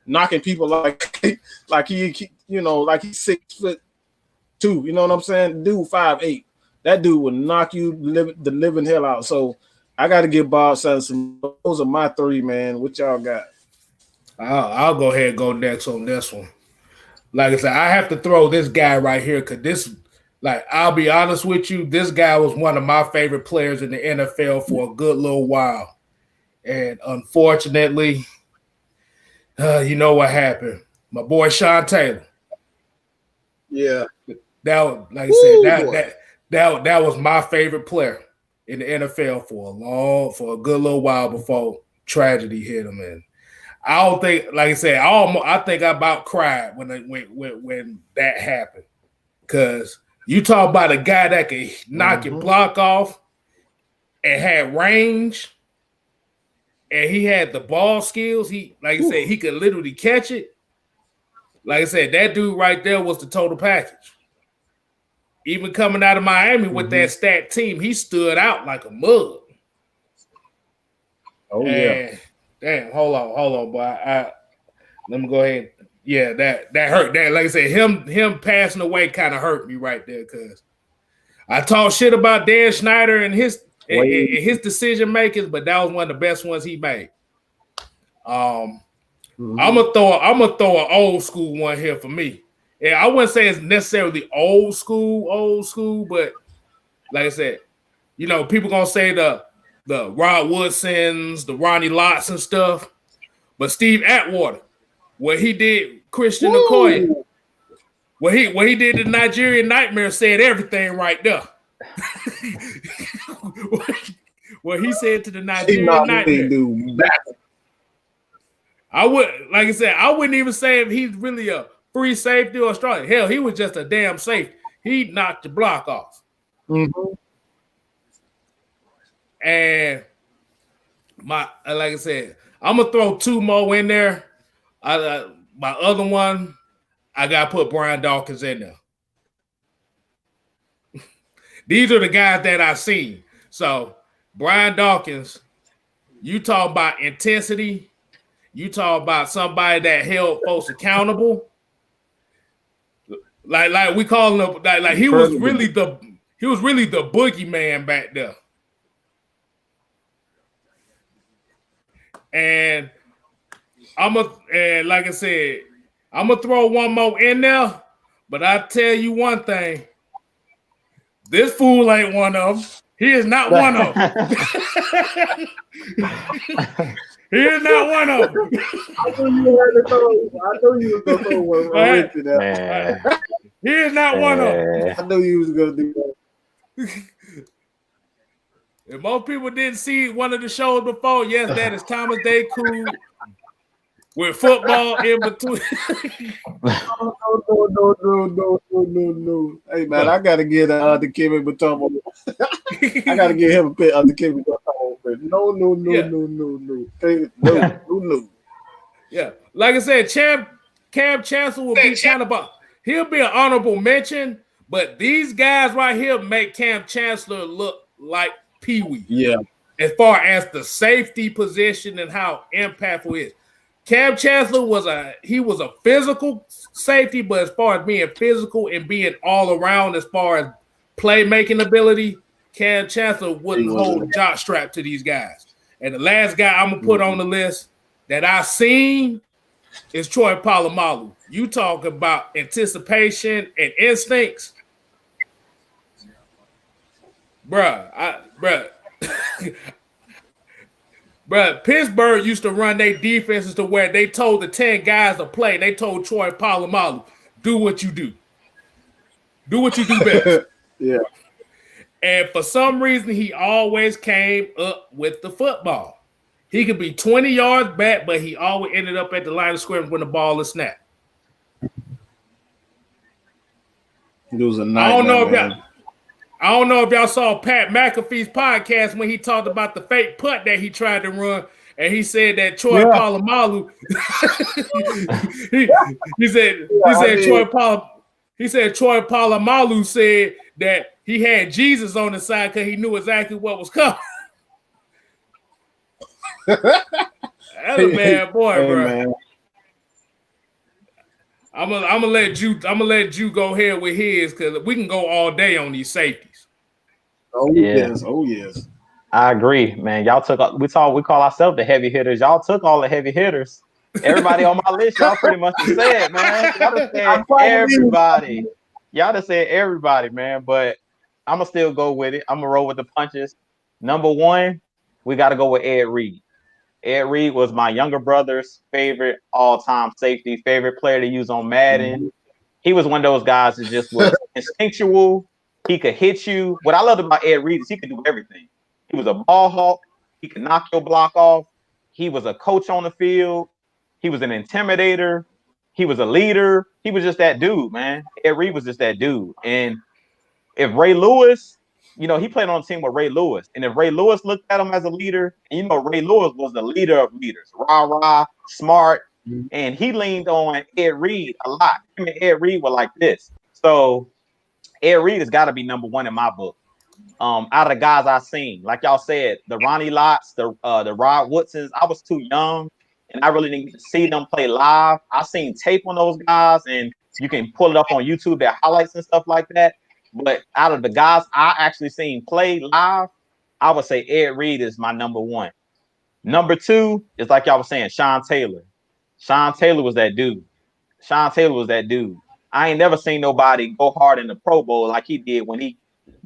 knocking people like he like he's 6'2". You know what I'm saying? Dude, 5'8". That dude would knock you the living hell out. So I got to give Bob Sanders some. Those are my three, man. What y'all got? I'll go ahead and go next on this one. Like I said, I have to throw this guy right here because this, like, I'll be honest with you, this guy was one of my favorite players in the NFL for a good little while. And unfortunately, you know what happened. My boy Sean Taylor. Yeah. That, like I said, that was my favorite player in the NFL for a good little while before tragedy hit him. And I don't think, like I said, I think I about cried when that happened. Because you talk about a guy that can knock your block off and had range, and he had the ball skills. He, like I said, he could literally catch it. Like I said, that dude right there was the total package. Even coming out of Miami with that stat team, he stood out like a mug. Oh, yeah. Damn, hold on, boy. Let me go ahead. Yeah, that hurt. That, like I said, him passing away kind of hurt me right there because I talk shit about Dan Snyder and his decision makings, but that was one of the best ones he made. I'm gonna throw an old school one here for me. Yeah, I wouldn't say it's necessarily old school, but like I said, you know, people gonna say the Rod Woodsons, the Ronnie Lotts and stuff, but Steve Atwater, what he did, Christian Okoye, what he did the Nigerian Nightmare said everything right there. What he said to the Nigerian Nightmare. I wouldn't even say if he's really a free safety or strong. Hell, he was just a damn safety. He knocked the block off. And like I said, I'm gonna throw two more in there. My other one, I gotta put Brian Dawkins in there. These are the guys that I've seen. So Brian Dawkins, you talk about intensity. You talk about somebody that held folks accountable. Like we call him, like he was really the boogeyman back there. And like I said, I'm gonna throw one more in there, but I tell you one thing: this fool ain't one of them. He is not one of them. He is not one of them. I knew you was gonna throw one right to that. He is not one of them. I knew you was gonna do that. If most people didn't see one of the shows before, yes, that is Thomas Day Cool with football in between. No. Hey, man, I got to get the Kevin Batum. I got to get him a bit of the Kevin Batum. No. Yeah. Like I said, Cam Chancellor will be kind of he'll be an honorable mention, but these guys right here make Cam Chancellor look like Pee-wee. Yeah. As far as the safety position and how impactful it is. Cam Chancellor was a physical safety, but as far as being physical and being all around as far as playmaking ability, Cam Chancellor wouldn't hold a jock strap to these guys. And the last guy I'm gonna put on the list that I seen is Troy Polamalu. You talk about anticipation and instincts, bruh. Bruh, Pittsburgh used to run their defenses to where they told the 10 guys to play. They told Troy Polamalu, do what you do. Do what you do best. Yeah. And for some reason, he always came up with the football. He could be 20 yards back, but he always ended up at the line of scrimmage when the ball is snapped. It was a nightmare. I don't know if y'all saw Pat McAfee's podcast when he talked about the fake punt that he tried to run, and he said that Troy Polamalu. he said Troy Polamalu said that he had Jesus on the side because he knew exactly what was coming. That's a bad boy, bro. Man. I'm gonna let you go ahead with his because we can go all day on these safeties. Oh yes. I agree, man. Y'all we call ourselves the heavy hitters. Y'all took all the heavy hitters. Everybody on my list, y'all pretty much said, man. Y'all just said everybody. Y'all just said everybody, man. But I'm gonna still go with it. I'm gonna roll with the punches. Number one, we got to go with Ed Reed. Ed Reed was my younger brother's favorite all-time safety, favorite player to use on Madden. He was one of those guys that just was instinctual. He could hit you. What I loved about Ed Reed is he could do everything. He was a ball hawk. He could knock your block off. He was a coach on the field. He was an intimidator. He was a leader. He was just that dude, man. Ed Reed was just that dude. And if Ray Lewis, he played on a team with Ray Lewis. And if Ray Lewis looked at him as a leader, and Ray Lewis was the leader of leaders. Rah, smart. And he leaned on Ed Reed a lot. Him and Ed Reed were like this. So Ed Reed has got to be number one in my book. Out of the guys I've seen, like y'all said, the Ronnie Lotts, the Rod Woodsons, I was too young and I really didn't get to see them play live. I seen tape on those guys and you can pull it up on YouTube, their highlights and stuff like that. But out of the guys I actually seen play live, I would say Ed Reed is my number one. Number two is like y'all was saying, Sean Taylor. Sean Taylor was that dude. I ain't never seen nobody go hard in the Pro Bowl like he did when he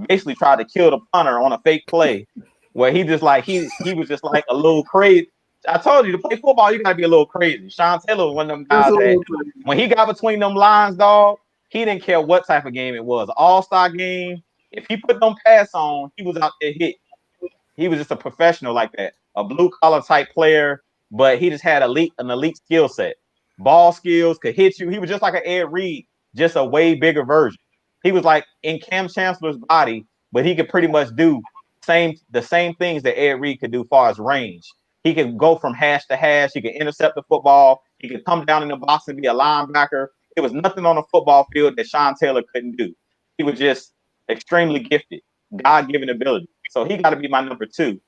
basically tried to kill the punter on a fake play where he just like he was just like a little crazy. I told you to play football, you gotta be a little crazy. Sean Taylor was one of them guys that when he got between them lines, dog, he didn't care what type of game it was. All-star game. If he put them pass on, he was out there hit. He was just a professional like that, a blue-collar type player, but he just had an elite skill set. Ball skills, could hit you. He was just like an Ed Reed, just a way bigger version. He was like in Cam Chancellor's body, but he could pretty much do the same things that Ed Reed could do as far as range. He could go from hash to hash. He could intercept the football. He could come down in the box and be a linebacker. There was nothing on the football field that Sean Taylor couldn't do. He was just extremely gifted, God-given ability. So he got to be my number two.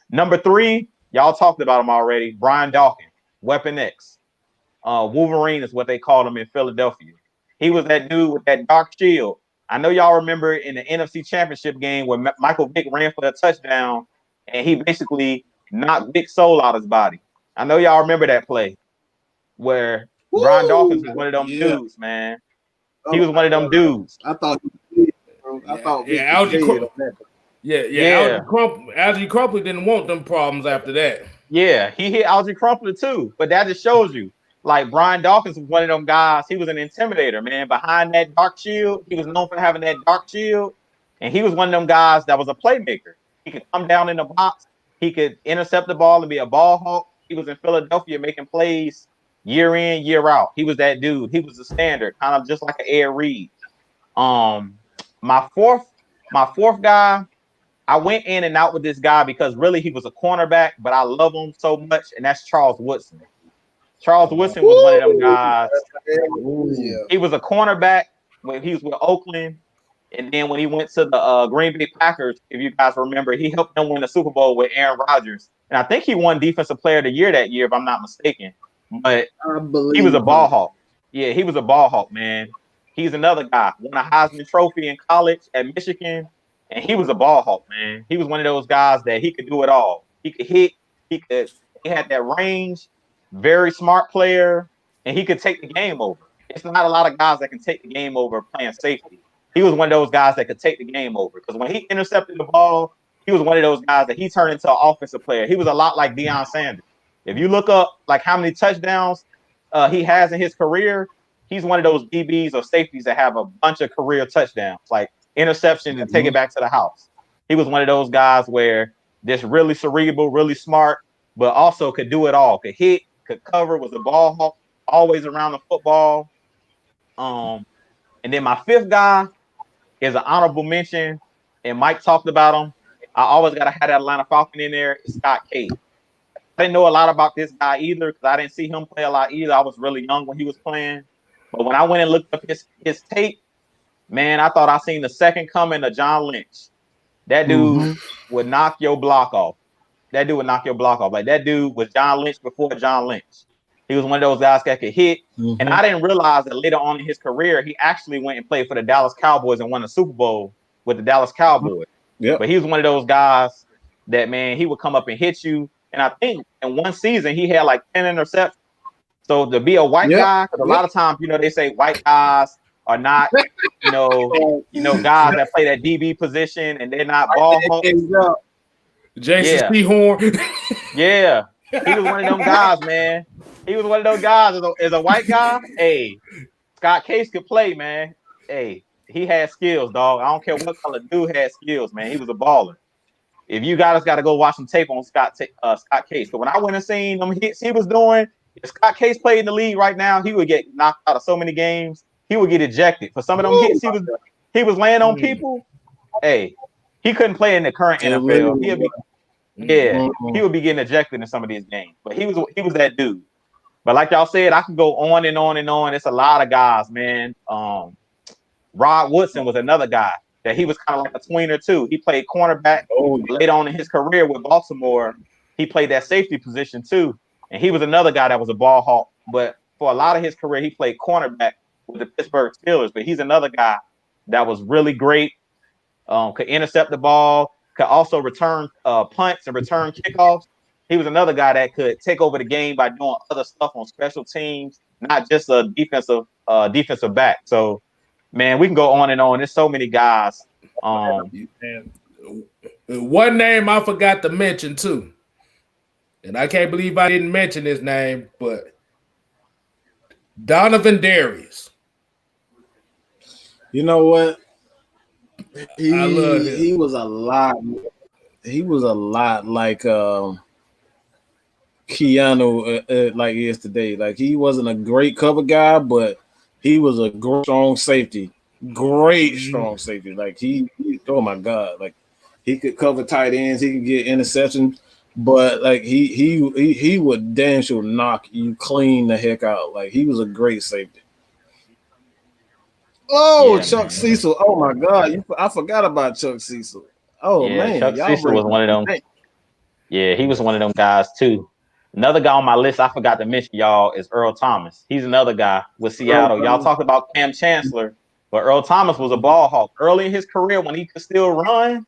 Number three, y'all talked about him already, Brian Dawkins, Weapon X. Wolverine is what they called him in Philadelphia. He was that dude with that dark shield. I know y'all remember in the NFC Championship game where Michael Vick ran for a touchdown and he basically knocked Vic's soul out of his body. I know y'all remember that play where Brian Dawkins was one of them dudes, man. He was one of them dudes. I thought Algie Crumpler didn't want them problems after that. Yeah, he hit Algie Crumpler too. But that just shows you, like Brian Dawkins was one of them guys. He was an intimidator, man. Behind that dark shield, he was known for having that dark shield. And he was one of them guys that was a playmaker. He could come down in the box. He could intercept the ball and be a ball hawk. He was in Philadelphia making plays year in, year out. He was that dude. He was the standard, kind of just like an Ed Reed. My fourth guy, I went in and out with this guy because really he was a cornerback, but I love him so much, and that's Charles Woodson. Charles Woodson was one of them guys. He was a cornerback when he was with Oakland, and then when he went to the Green Bay Packers, if you guys remember, he helped them win the Super Bowl with Aaron Rodgers. And I think he won Defensive Player of the Year that year, if I'm not mistaken. but I believe he was a ball hawk. Yeah, he was a ball hawk, man. He's another guy. Won a Heisman Trophy in college at Michigan, and he was a ball hawk, man. He was one of those guys that he could do it all. He could hit. He had that range. Very smart player, and he could take the game over. It's not a lot of guys that can take the game over playing safety. He was one of those guys that could take the game over because when he intercepted the ball, he was one of those guys that he turned into an offensive player. He was a lot like Deion Sanders. If you look up like how many touchdowns he has in his career, he's one of those DBs or safeties that have a bunch of career touchdowns, like interceptions and take it back to the house. He was one of those guys where just really cerebral, really smart, but also could do it all. Could hit, could cover, was a ball hawk, always around the football. And then my fifth guy is an honorable mention, and Mike talked about him. I always got to have that Atlanta Falcon in there, Scott Case. I didn't know a lot about this guy either because I didn't see him play a lot either. I was really young when he was playing. But when I went and looked up his tape, man, I thought I seen the second coming of John Lynch. That dude would knock your block off. That dude would knock your block off. Like that dude was John Lynch before John Lynch. He was one of those guys that could hit. And I didn't realize that later on in his career, he actually went and played for the Dallas Cowboys and won the Super Bowl with the Dallas Cowboys. But he was one of those guys that, man, he would come up and hit you. And I think in one season, he had like 10 interceptions. So to be a white guy, because a lot of times, they say white guys are not, guys that play that DB position and they're not ball hawks. Jason Sehorn. Yeah. He was one of them guys, man. He was one of those guys as a white guy. Hey, Scott Case could play, man. Hey, he had skills, dog. I don't care what color dude had skills, man. He was a baller. If you guys got to go watch some tape on Scott Case. But when I went and seen them hits he was doing, if Scott Case played in the league right now, he would get knocked out of so many games. He would get ejected for some of them hits he was laying on people. Hey, he couldn't play in the current NFL. He would be getting ejected in some of these games. But he was that dude. But like y'all said, I can go on and on and on. It's a lot of guys, man. Rod Woodson was another guy that he was kind of like a tweener too. He played cornerback later on in his career with Baltimore. He played that safety position too. And he was another guy that was a ball hawk. But for a lot of his career, he played cornerback with the Pittsburgh Steelers. But he's another guy that was really great. Could intercept the ball, could also return punts and return kickoffs. He was another guy that could take over the game by doing other stuff on special teams, not just a defensive back. So, man, we can go on and on. There's so many guys. One name I forgot to mention too, and I can't believe I didn't mention his name, but Donovan Darius. You know what? He was a lot. He was a lot like Keanu, like he is today. Like he wasn't a great cover guy, but he was a strong safety. Great strong safety. Like he oh my God, like he could cover tight ends, he could get interceptions, but like he would damn sure knock you clean the heck out. Like he was a great safety. Chuck Cecil. Oh my God, I forgot about Chuck Cecil. Oh man, Chuck Cecil was one of them. Yeah, he was one of them guys too. Another guy on my list I forgot to mention, y'all, is Earl Thomas. He's another guy with Seattle. Y'all talked about Cam Chancellor, but Earl Thomas was a ball hawk. Early in his career when he could still run,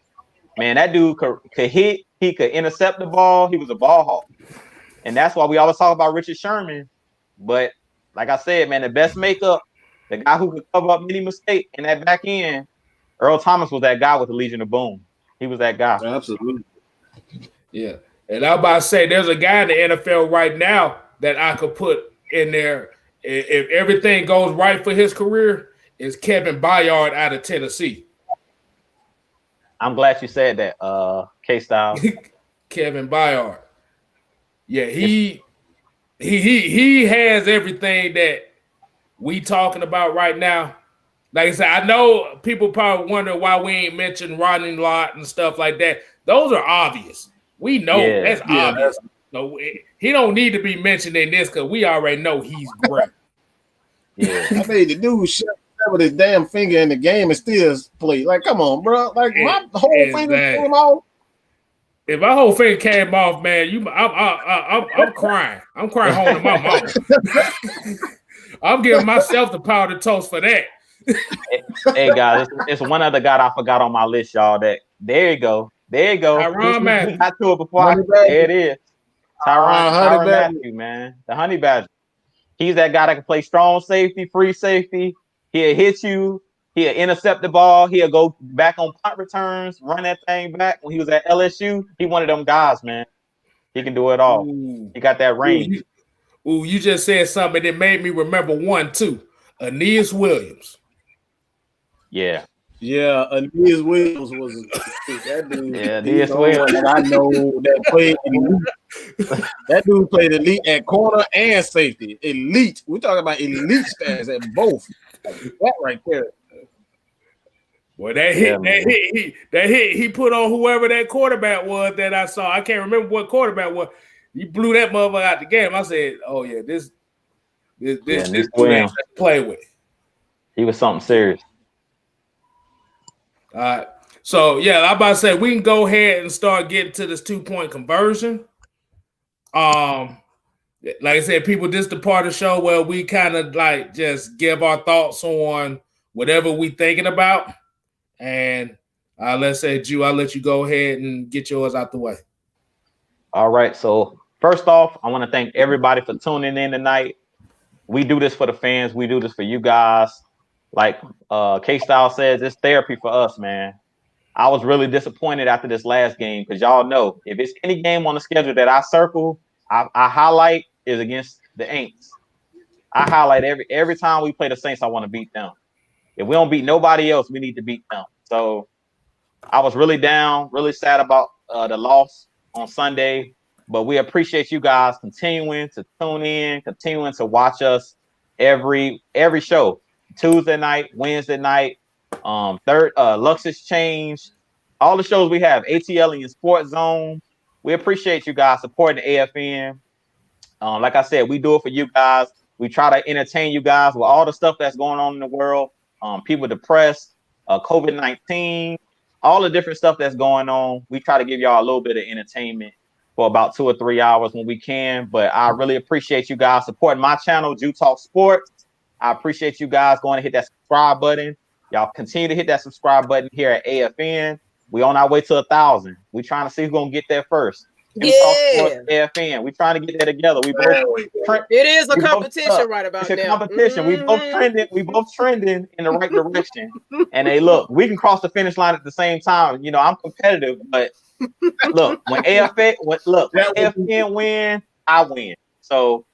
man, that dude could hit. He could intercept the ball. He was a ball hawk. And that's why we always talk about Richard Sherman. But like I said, man, the best makeup, the guy who could cover up many mistakes in that back end, Earl Thomas was that guy with the Legion of Boom. He was that guy. Absolutely. Yeah. And I'm about to say, there's a guy in the NFL right now that I could put in there. If everything goes right for his career, is Kevin Byard out of Tennessee. I'm glad you said that, Kstylz. Kevin Byard. Yeah, he has everything that we talking about right now. Like I said, I know people probably wonder why we ain't mentioned Rodney Lott and stuff like that. Those are obvious. We know that's obvious. No, he don't need to be mentioned in this because we already know he's great. Yeah, I mean the dude shut with his damn finger in the game and still play. Like, come on, bro. Like my whole finger came off. if my whole finger came off, man, I'm crying. I'm crying home to my mama. I'm giving myself the powdered toast for that. Hey guys, it's one other guy I forgot on my list, y'all. There you go. Tyrann Mathieu. Got to it before. There it is. Tyrann Mathieu, man, the Honey Badger. He's that guy that can play strong safety, free safety. He'll hit you. He'll intercept the ball. He'll go back on punt returns, run that thing back. When he was at LSU, he one of them guys, man. He can do it all. He got that range. You just said something that made me remember one too. Aeneas Williams. Yeah. Yeah, Aeneas Williams was that dude. Yeah, Aeneas Williams. And I know that played elite. That dude played elite at corner and safety. Elite. We're talking about elite stats at both. That right there. Well, that hit he put on whoever that quarterback was that I saw. I can't remember what quarterback was. He blew that motherfucker out the game. I said, "Oh yeah, this Williams to play with." He was something serious. All right. So yeah, I'm about to say we can go ahead and start getting to this 2-point conversion. Like I said, people, this is the part of the show where we kind of like just give our thoughts on whatever we thinking about. And let's say, Jew, I'll let you go ahead and get yours out the way. All right. So first off, I want to thank everybody for tuning in tonight. We do this for the fans. We do this for you guys. Like Kstylz says, it's therapy for us, man. I was really disappointed after this last game because y'all know if it's any game on the schedule that I circle, I highlight is against the Aints. I highlight every time we play the Saints, I want to beat them. If we don't beat nobody else, we need to beat them. So I was really down, really sad about the loss on Sunday, but we appreciate you guys continuing to tune in, continuing to watch us every show. Tuesday night, Wednesday night, Luxus Change, all the shows we have, ATL and Sports Zone. We appreciate you guys supporting the AFN. Like I said, we do it for you guys. We try to entertain you guys with all the stuff that's going on in the world. People depressed, COVID-19, all the different stuff that's going on. We try to give y'all a little bit of entertainment for about 2 or 3 hours when we can. But I really appreciate you guys supporting my channel, Jew Talk Sports. I appreciate you guys going to hit that subscribe button. Y'all continue to hit that subscribe button here at AFN. We on our way to 1,000. We trying to see who's gonna get there first. Yeah. AFN. We trying to get there together. We both. It is a competition right about now. It's a competition. Mm-hmm. We both trending in the right direction. And hey, look, we can cross the finish line at the same time. You know, I'm competitive, but look, when AFN win, I win. So.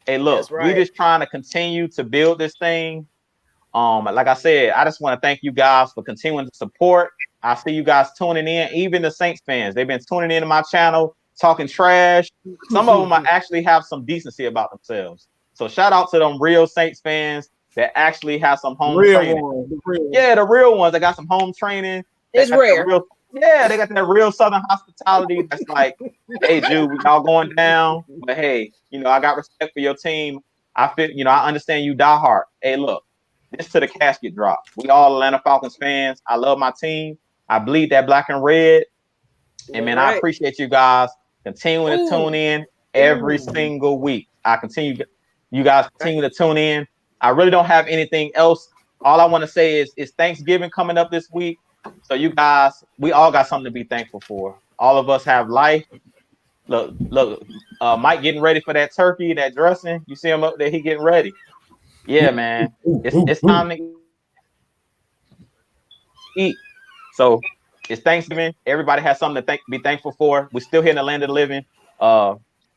Hey, look, we just trying to continue to build this thing. Like I said, I just want to thank you guys for continuing to support. I see you guys tuning in, even the Saints fans. They've been tuning into my channel, talking trash. Some of them actually have some decency about themselves. So shout out to them real Saints fans that actually have some home training. The real ones that got some home training. It's rare. They got that real Southern hospitality. That's like, hey, Jude, we all going down, but hey, you know, I got respect for your team. I feel, you know, I understand you die hard. Hey, look, this to the casket drop. We all Atlanta Falcons fans. I love my team. I bleed that black and red. And man, I appreciate you guys continuing to tune in every single week. You guys continue to tune in. I really don't have anything else. All I want to say is Thanksgiving coming up this week. So you guys, we all got something to be thankful for. All of us have life. Look, Mike getting ready for that turkey, that dressing. You see him up there, he getting ready. Yeah, man. It's time to eat. So it's Thanksgiving. Everybody has something to be thankful for. We're still here in the land of the living.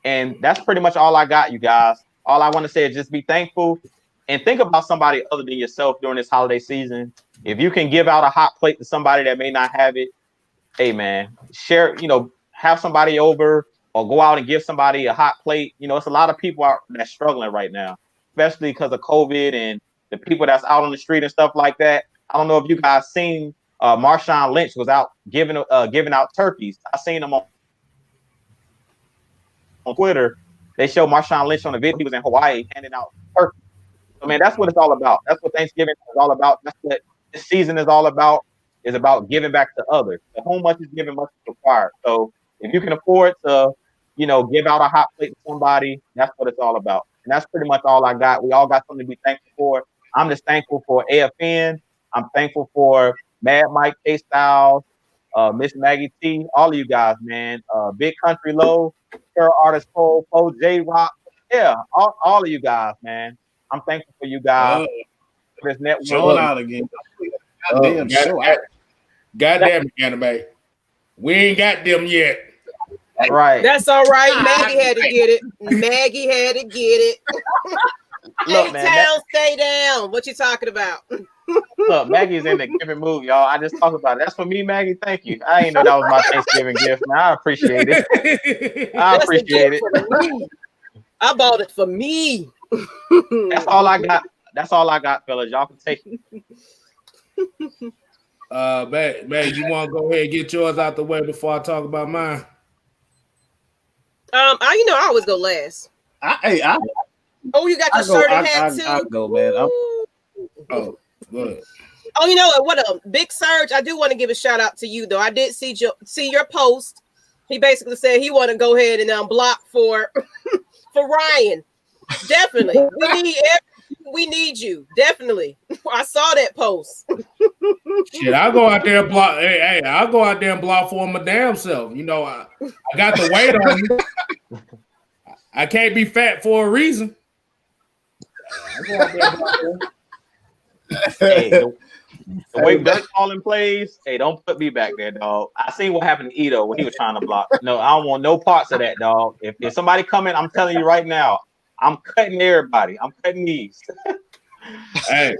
And that's pretty much all I got, you guys. All I want to say is just be thankful and think about somebody other than yourself during this holiday season. If you can give out a hot plate to somebody that may not have it, hey man, share, you know, have somebody over or go out and give somebody a hot plate. You know, it's a lot of people that's struggling right now, especially because of COVID and the people that's out on the street and stuff like that. I don't know if you guys seen Marshawn Lynch was out giving out turkeys. I seen him on Twitter. They showed Marshawn Lynch on the video. He was in Hawaii handing out turkeys. So man, that's what it's all about. That's what Thanksgiving is all about. That's what this season is all about. Is about giving back to others. The whole much is given, much is required. So If you can afford to, give out a hot plate to somebody, that's what it's all about. And that's pretty much all I got. We all got something to be thankful for. I'm just thankful for AFN. I'm thankful for Mad Mike, Kstylz, Miss Maggie T, all of you guys, man. Big Country Low, Pearl Artist Cole, J Rock. Yeah, all of you guys, man. I'm thankful for you guys. For this network. Showing out again. Goddamn anime. We ain't got them yet. Right. That's all right. Maggie had to get it. Look, man, stay down. What you talking about? Look, Maggie's in the giving mood, y'all. I just talked about it. That's for me, Maggie. Thank you. I didn't know that was my Thanksgiving gift, man. I appreciate it. I appreciate it. I bought it for me. That's all I got. That's all I got, fellas. Y'all can take it. Man, you want to go ahead and get yours out the way before I talk about mine? I always go last. You got your shirt and hat too. I go, man. Oh, good. Oh, you know what? Big Surge. I do want to give a shout out to you, though. I did see your post. He basically said he want to go ahead and block for Ryan. Definitely, we need you. Definitely, I saw that post. Shit, I'll go out there and block. Hey, I'll go out there and block for my damn self. I got the weight on me. I can't be fat for a reason. Hey, the way Dirk Calling plays, hey, don't put me back there, dog. I seen what happened to Ito when he was trying to block. No, I don't want no parts of that, dog. If somebody coming, I'm telling you right now, I'm cutting everybody. I'm cutting these. Hey,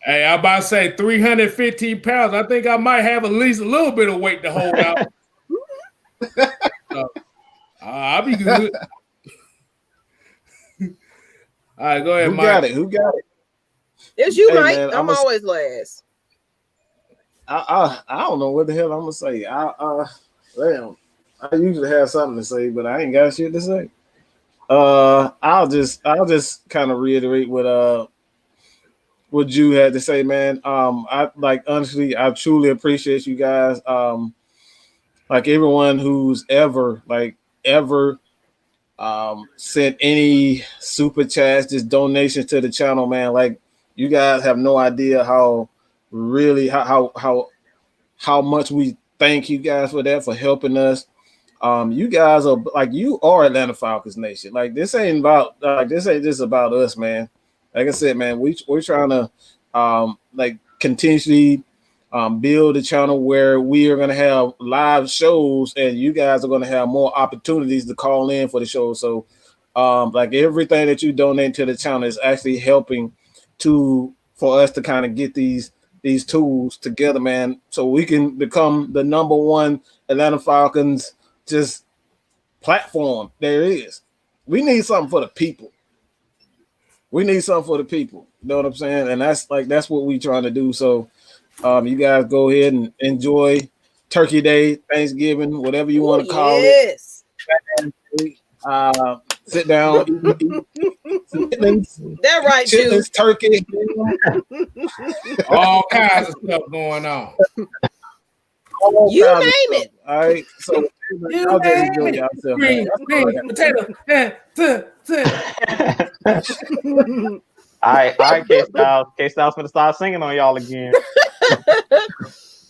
I'm about to say 315 pounds. I think I might have at least a little bit of weight to hold out. I'll be good. All right, go ahead, Mike. Who got it? It's you, Mike. Man, I'm always last. I don't know what the hell I'm gonna say. Damn, I usually have something to say, but I ain't got shit to say. I'll just kind of reiterate what you had to say, man. Honestly, I truly appreciate you guys. Like everyone who's ever sent any super chats, just donations to the channel, man. Like you guys have no idea how much we thank you guys for that, for helping us. You guys are you are Atlanta Falcons Nation. Like this ain't just about us, man. Like I said, man, we're trying to continuously build a channel where we are going to have live shows and you guys are going to have more opportunities to call in for the show. So everything that you donate to the channel is actually helping for us to kind of get these tools together, man, so we can become the number one Atlanta Falcons just platform there is. We need something for the people. You know what I'm saying? And that's what we trying to do. So you guys go ahead and enjoy Turkey Day, Thanksgiving, whatever you want to call it. Sit down, eat that right, chitlins, turkey, all kinds of stuff going on. You name it. All right, so I'll just enjoy yourself. Potato. All right, Kstylz gonna start singing on y'all again.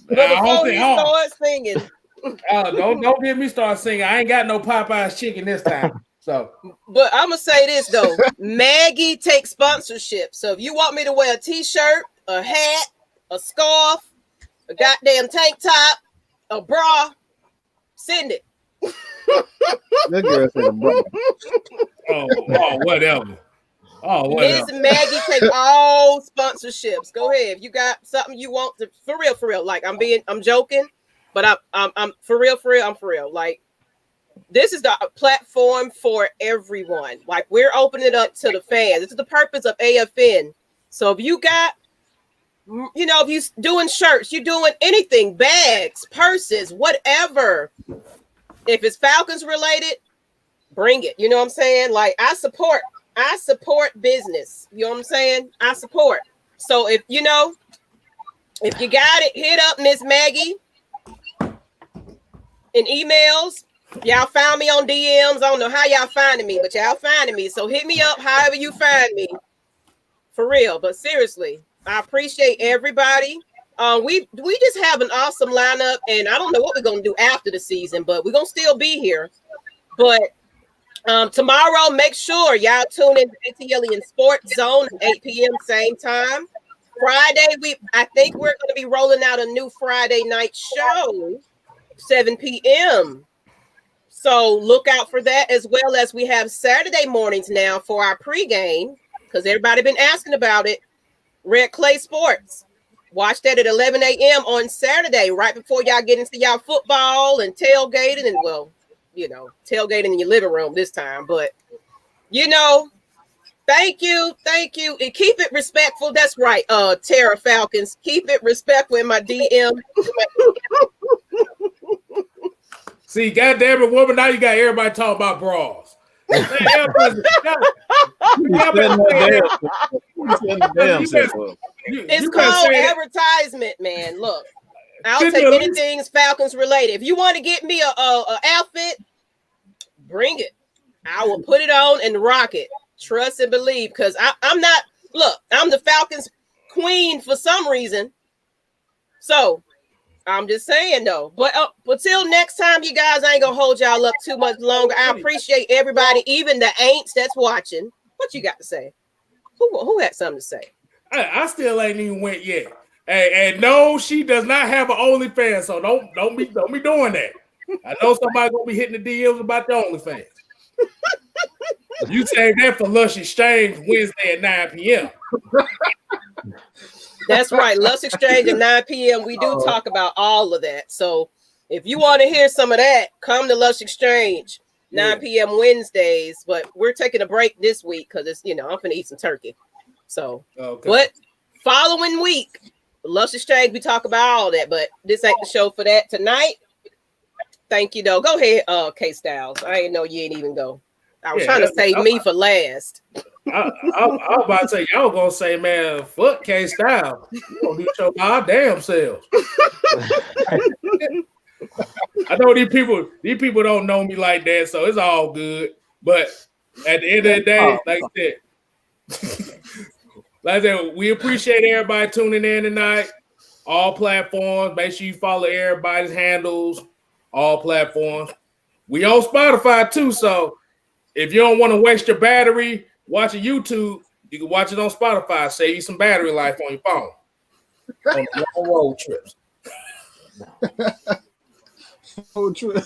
Before you start singing, don't get me start singing. I ain't got no Popeye's chicken this time. So, but I'm gonna say this though, Maggie takes sponsorship. So if you want me to wear a t-shirt, a hat, a scarf, a goddamn tank top, a bra, send it. That girl said a bra. Whatever. Miss Maggie take all sponsorships. Go ahead. If you got something you want to, for real. Like I'm joking, but I'm for real. I'm for real. Like this is the platform for everyone. Like we're opening it up to the fans. This is the purpose of AFN. So if you got, if you doing shirts, you doing anything, bags, purses, whatever. If it's Falcons related, bring it. You know what I'm saying? Like I support business. You know what I'm saying? I support. So if you got it, hit up Miss Maggie. and emails. Y'all found me on DMs. I don't know how y'all finding me, but y'all finding me. So hit me up however you find me. For real. But seriously, I appreciate everybody. We just have an awesome lineup, and I don't know what we're gonna do after the season, but we're gonna still be here. But tomorrow, make sure y'all tune in to ATLian Sports Zone at 8 p.m. same time. Friday, I think we're gonna be rolling out a new Friday night show, 7 p.m. So look out for that, as well as we have Saturday mornings now for our pregame, because everybody been asking about it. Red Clay Sports. Watch that at 11 a.m. on Saturday, right before y'all get into y'all football and tailgating, and well, tailgating in your living room this time. But thank you, and keep it respectful. That's right, Tara Falcons. Keep it respectful in my DM. See, goddamn it, woman, now you got everybody talking about bras. It's called advertisement, man. Look, I'll take anything Falcons related. If you want to get me a outfit, bring it. I will put it on and rock it. Trust and believe, because I'm not. Look, I'm the Falcons queen for some reason. So I'm just saying though. But until next time, you guys, I ain't gonna hold y'all up too much longer. I appreciate everybody, even the ain'ts that's watching. What you got to say? Who had something to say? I still ain't even went yet. And no, she does not have an OnlyFans, so don't be doing that. I know somebody gonna be hitting the DMs about the OnlyFans. You save that for Lush Exchange Wednesday at 9 p.m. That's right, Lush Exchange at 9 p.m. We do talk about all of that. So if you want to hear some of that, come to Lush Exchange 9 p.m. Wednesdays. But we're taking a break this week because it's I'm gonna eat some turkey. So, but following week, Lush Exchange, we talk about all that. But this ain't the show for that tonight. Thank you, though. Go ahead, Kstylz. I didn't know you ain't even go. I was trying to save me for last. I was about to say, y'all gonna say, man, fuck Kstylz. You gonna do your goddamn selves. I know these people don't know me like that, so it's all good. But at the end of the day, like I said, we appreciate everybody tuning in tonight. All platforms. Make sure you follow everybody's handles. All platforms. We on Spotify too, so if you don't want to waste your battery watching YouTube, you can watch it on Spotify. Save you some battery life on your phone. On long road trips. Road trip.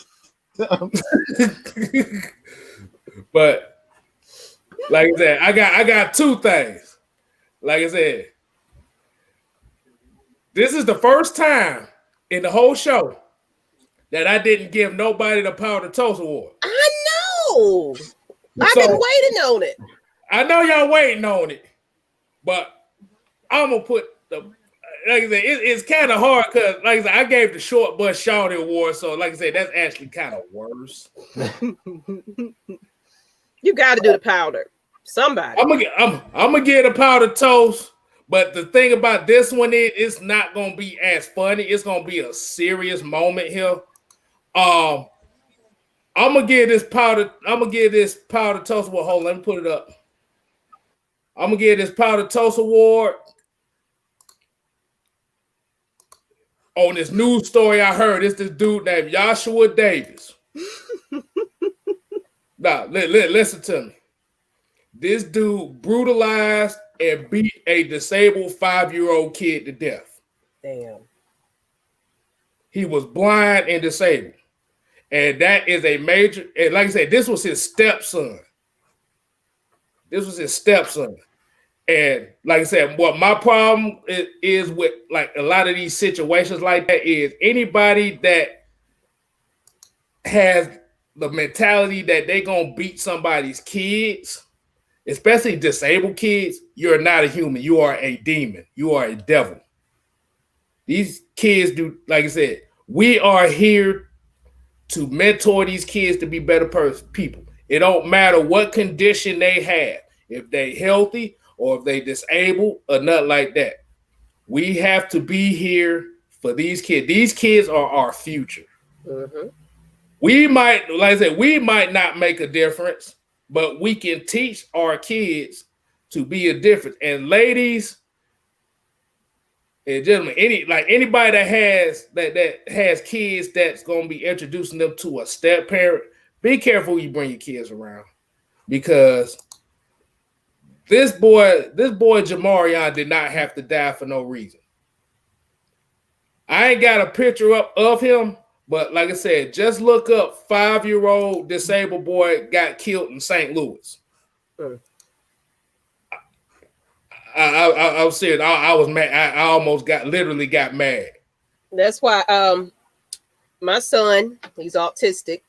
But like I said, I got two things. Like I said, this is the first time in the whole show that I didn't give nobody the Power to Toast Award. I know. I've been waiting on it. I know y'all waiting on it, but I'm gonna put the. Like I said, it's kind of hard because, like I said, I gave the Short Bus Shawty Award, so like I said, that's actually kind of worse. You got to do the powder. Somebody. I'm gonna get a Powder Toast, but the thing about this one is it's not gonna be as funny. It's gonna be a serious moment here. I'm gonna give this Powder Toast award. Hold on, let me put it up. I'm gonna give this Powder Toast Award on this news story I heard. It's this dude named Joshua Davis. Now, listen to me. This dude brutalized and beat a disabled 5-year-old kid to death. Damn. He was blind and disabled. And that is a major, and like I said, this was his stepson. And like I said, what my problem is with like a lot of these situations like that is anybody that has the mentality that they gonna beat somebody's kids, especially disabled kids, you're not a human. You are a demon. You are a devil. These kids do, like I said, we are here to mentor these kids to be better people. It don't matter what condition they have, if they healthy or if they disabled or nothing like that. We have to be here for these kids. These kids are our future. Mm-hmm. we might, like I said, we might not make a difference, but we can teach our kids to be a difference. And ladies and gentlemen, anybody that has kids that's gonna be introducing them to a step parent, be careful you bring your kids around, because this boy Jamarion did not have to die for no reason. I ain't got a picture up of him, but like I said, just look up 5-year-old disabled boy got killed in St. Louis. I was serious. I was mad. I almost literally got mad. That's why my son, he's autistic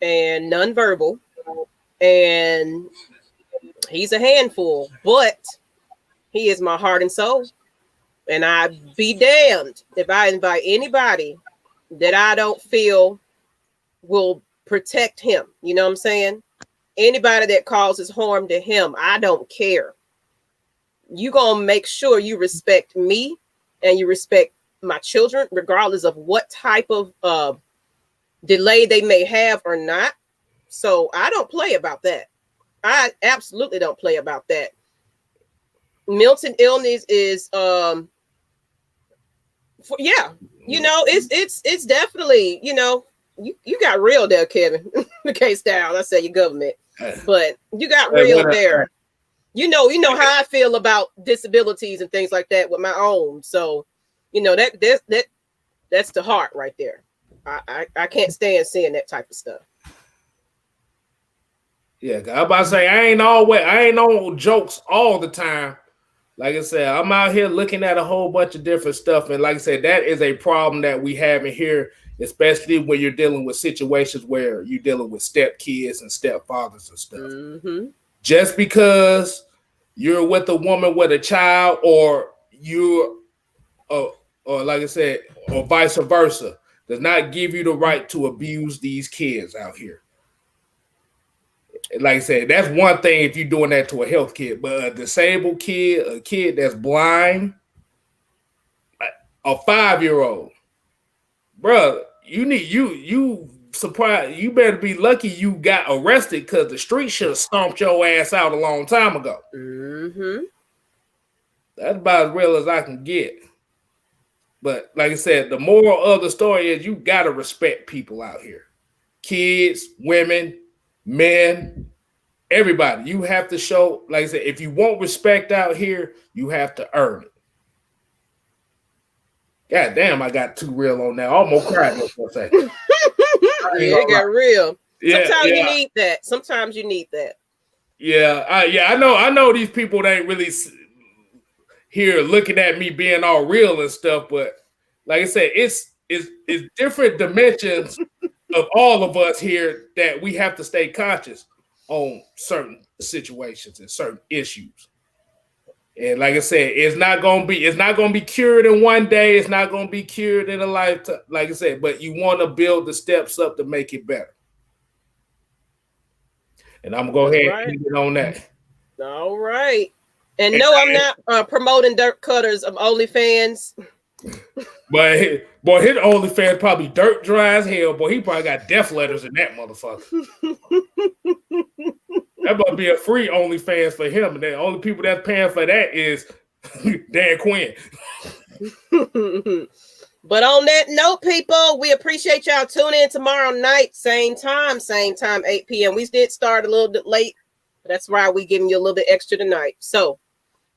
and nonverbal, and he's a handful, but he is my heart and soul. And I'd be damned if I invite anybody that I don't feel will protect him. You know what I'm saying? Anybody that causes harm to him, I don't care. You gonna make sure you respect me and you respect my children, regardless of what type of delay they may have or not. So I don't play about that. I absolutely don't play about that. Mental illness is it's definitely, you got real there, Kevin. Kstylz, I say your government, but you got real there. You know how I feel about disabilities and things like that with my own. So, that's the heart right there. I can't stand seeing that type of stuff. Yeah, I'm about to say I ain't on jokes all the time. Like I said, I'm out here looking at a whole bunch of different stuff, and like I said, that is a problem that we have in here, especially when you're dealing with situations where you're dealing with step kids and stepfathers and stuff. Mm-hmm. Just because you're with a woman with a child, or you're, or like I said, or vice versa, does not give you the right to abuse these kids out here. Like I said, that's one thing if you're doing that to a health kid, but a disabled kid, a kid that's blind, a 5-year-old, bro, you surprised. You better be lucky you got arrested, because the street should have stomped your ass out a long time ago. Mm-hmm. That's about as real as I can get. But like I said, the moral of the story is you got to respect people out here. Kids, women, men, everybody. You have to show, like I said, if you want respect out here, you have to earn it. God damn, I got too real on that. I almost cried for a second. Yeah, it got real. Yeah, Sometimes you need that. Sometimes you need that. Yeah, I know these people ain't really here looking at me being all real and stuff, but like I said, it's different dimensions of all of us here that we have to stay conscious on certain situations and certain issues. And like I said, it's not gonna be cured in one day. It's not gonna be cured in a lifetime. Like I said, but you want to build the steps up to make it better. And I'm gonna go ahead and get on that. All right. And no, I'm not promoting dirt cutters of OnlyFans. But his OnlyFans probably dirt dry as hell. Boy, he probably got death letters in that motherfucker. That might be a free OnlyFans for him. And the only people that's paying for that is Dan Quinn. But on that note, people, we appreciate y'all tuning in tomorrow night, same time, 8 p.m. We did start a little bit late. That's why we giving you a little bit extra tonight. So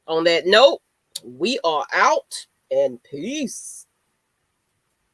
on that note, we are out, and peace.